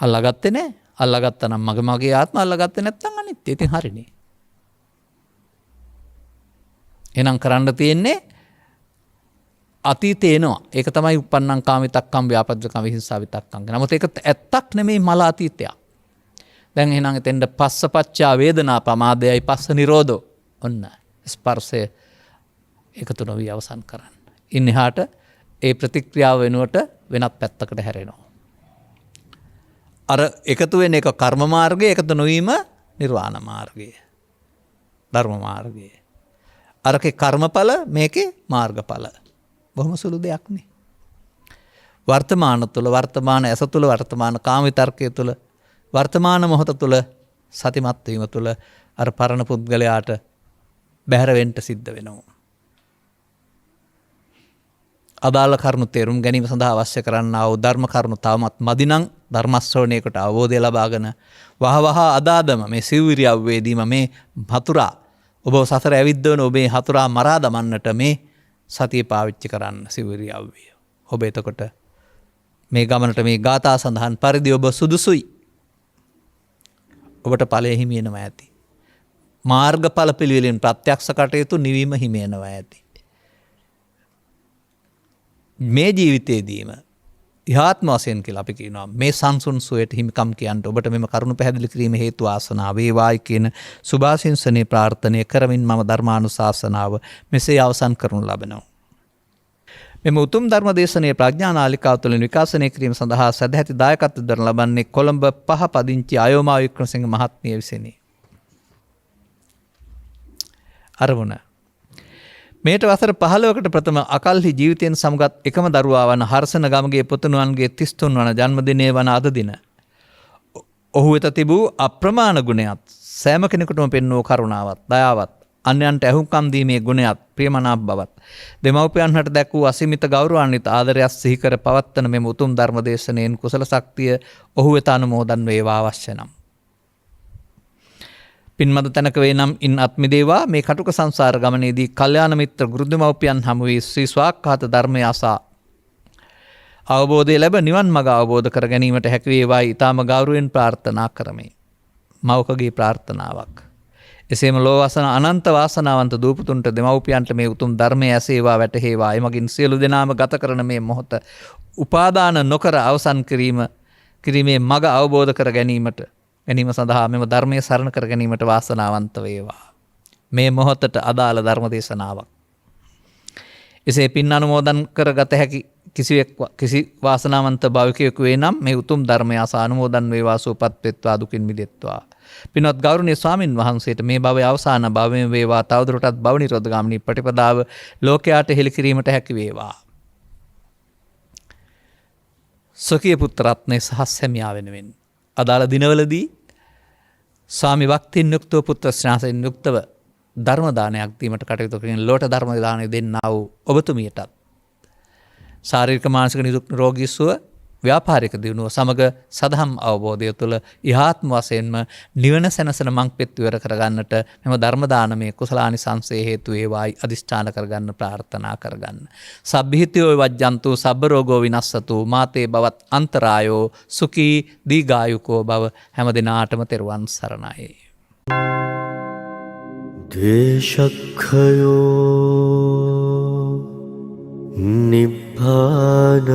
අල්ලගත්තේ නැහැ. අල්ලගත්තා නම් මගේ ආත්ම අල්ලගත්තේ නැත්නම් අනිත්‍ය. ඉතින් හරිනේ. එහෙනම් කරන්න තියෙන්නේ අතීතේ එනවා. ඒක තමයි උප්පන්නං කාමිතක්කම් ව්‍යාපද්දකම් විහිංසා විතක්කම්. නමුත් ඒක ඇත්තක් නෙමෙයි මල අතීතයක්. දැන් එහෙනම් එතෙන්ද පස්සපච්චා වේදනා පමාදයයි පස්ස නිරෝධෝ ඔන්න ස්පර්ශය එකතු නොවී අවසන් කරන්න. ඉන් එහාට ඒ ප්‍රතික්‍රියාව වෙනුවට වෙනත් පැත්තකට හැරෙනවා. අර එකතු වෙන එක කර්ම මාර්ගය, එකතු නොවීම නිර්වාණ මාර්ගය. ධර්ම මාර්ගය. අරකේ කර්මඵල මේකේ මාර්ගඵල. බොහොම සුළු දෙයක් නේ. වර්තමාන තුල වර්තමාන ඇස තුල වර්තමාන කාම විතර්කයේ තුල වර්තමාන මොහොත තුළ සතිමත් වීම තුළ අර පරණ පුද්ගලයාට බැහැර වෙන්න සිද්ධ වෙනවා. අදාළ කරුණු තේරුම් ගැනීම සඳහා අවශ්‍ය කරන්නා වූ ධර්ම කරුණු තවමත් මදි නම් ධර්ම ශ්‍රවණයකට අවබෝධය ලබාගෙන වහවහ අදාදම මේ සිව්විරියව්වේදීම මේ හතුරා ඔබ සතර ඇවිද්දවන ඔබේ හතුරා මරා දමන්නට මේ සතිය පාවිච්චි කරන්න සිව්විරියව්වේ. ඔබ එතකොට මේ ගමනට මේ ගාථා සඳහන් පරිදි ඔබ සුදුසුයි. ඔබට ඵලය හිමිවෙනවා ඇති. මාර්ගඵල පිළිවෙලින් ප්‍රත්‍යක්ෂ කටයුතු නිවීම හිමිවෙනවා ඇති. මේ ජීවිතයේදීම ඉහාත්ම වශයෙන් කියලා අපි කියනවා මේ සංසුන් සුවයට හිමිකම් කියන්න ඔබට මෙම කරුණු පැහැදිලි කිරීම හේතු ආසනාව වේවායි කියන සුභාශිංසනයේ ප්‍රාර්ථනය කරමින් මම ධර්මානුශාසනාව මෙසේ අවසන් කරනු ලබනවා. මෙම උතුම් ධර්ම දේශනයේ ප්‍රඥා නාලිකාව තුළින් විකාශනය කිරීම සඳහා සදැහැති දායකත්වය දරන ලබන්නේ කොළඹ 5 පදිංචි අයෝමා වික්‍රමසිංහ මහත්මිය විසිනි. අරමුණ මේට වසර 15කට ප්‍රථම අකල්හි ජීවිතයෙන් සමගත් එකම දරුවා වන හර්ෂණ ගමගේ පුතුණුවන්ගේ 33 වන ජන්මදිනය වන අද දින ඔහු වෙත තිබූ අප්‍රමාණ ගුණයත් සෑම කෙනෙකුටම පෙන්වූ කරුණාවත් දයාවත් අන්‍යයන්ට ඇහුම්කන් දීමේ ගුණයත් ප්‍රියමනාප බවත් දෙමව්පියන්හට දැක් වූ අසීමිත ගෞරවාන්විත ආදරයක් සිහි කර පවත්වන මෙම උතුම් ධර්ම දේශනාවෙන් කුසල ශක්තිය ඔහු වෙත අනුමෝදන් වේවා අවශ්‍ය නම් පින්මද තැනක වේ නම් ඉන් අත්මිදේවා මේ කටුක සංසාර ගමනේදී කල්යාණ මිත්‍ර ගුරුදෙමව්පියන් හමු වී ශ්‍රී ස්වාක්ඛාත ධර්මය අසා අවබෝධය ලැබ නිවන් මඟ අවබෝධ කර ගැනීමට හැකි වේවායි ඊටම ගෞරවයෙන් ප්‍රාර්ථනා කරමි. මවකගේ ප්‍රාර්ථනාවක්. එසේම ලෝවසන අනන්ත වාසනාවන්ත දූපතුන්ට දෙමව්පියන්ට මේ උතුම් ධර්මය ඇසේවා වැටහේවා. එමගින් සියලු දෙනාම ගත කරන මේ මොහොත උපාදාන නොකර අවසන් කිරීමේ මඟ අවබෝධ කර ගැනීම සඳහා මෙම ධර්මයේ සරණ කර ගැනීමට වාසනාවන්ත වේවා. මේ මොහොතට අදාළ ධර්ම දේශනාවක්. එසේ පින් අනුමෝදන් කරගත හැකි කිසි වාසනාවන්ත භාවිකයෙකු වේ නම් මේ උතුම් ධර්මය අසා අනුමෝදන් වේවා සුවපත් වෙත්වා දුකින් මිදෙත්වා. පින්වත් ගෞරවනීය ස්වාමින් වහන්සේට මේ භවයේ අවසාන භවයෙන් වේවා තවදුරටත් භව නිරෝධ ගාමිනී ප්‍රතිපදාව ලෝකයාට හෙළි කිරීමට හැකි වේවා. සොකිය පුත්‍රත්නයේ සහ සැමියා වෙනුවෙන් අදාළ දිනවලදී ස්වාමි භක්තියෙන් යුක්තව පුත්‍ර ශ්‍රාසයෙන් යුක්තව ධර්ම දානයක් දීමට කටයුතු කරන ලෝට ධර්ම දානය දෙන්නා වූ ඔබතුමියටත් ශාරීරික මානසික නිරෝගී සුව ව්‍යාපාරික දියුණුව සමග සදහම් අවබෝධය තුළ ඉහාත්ම වශයෙන්ම නිවන සැනසෙන මං පෙත් ඉවර කරගන්නට මෙම ධර්ම දානමය කුසලානිසංසය හේතු වේවායි අදිෂ්ඨාන කරගන්න ප්‍රාර්ථනා කරගන්න. සබ්බිහිතයෝ වජ්ජන්තු සබ්බ රෝගෝ විනස්සතු මාතේ බවත් අන්තරායෝ සුඛී දීඝායුකෝ භව හැම දිනාටම තෙරුවන් සරණයි. ද්වේෂක්ඛයෝ නිබ්බානං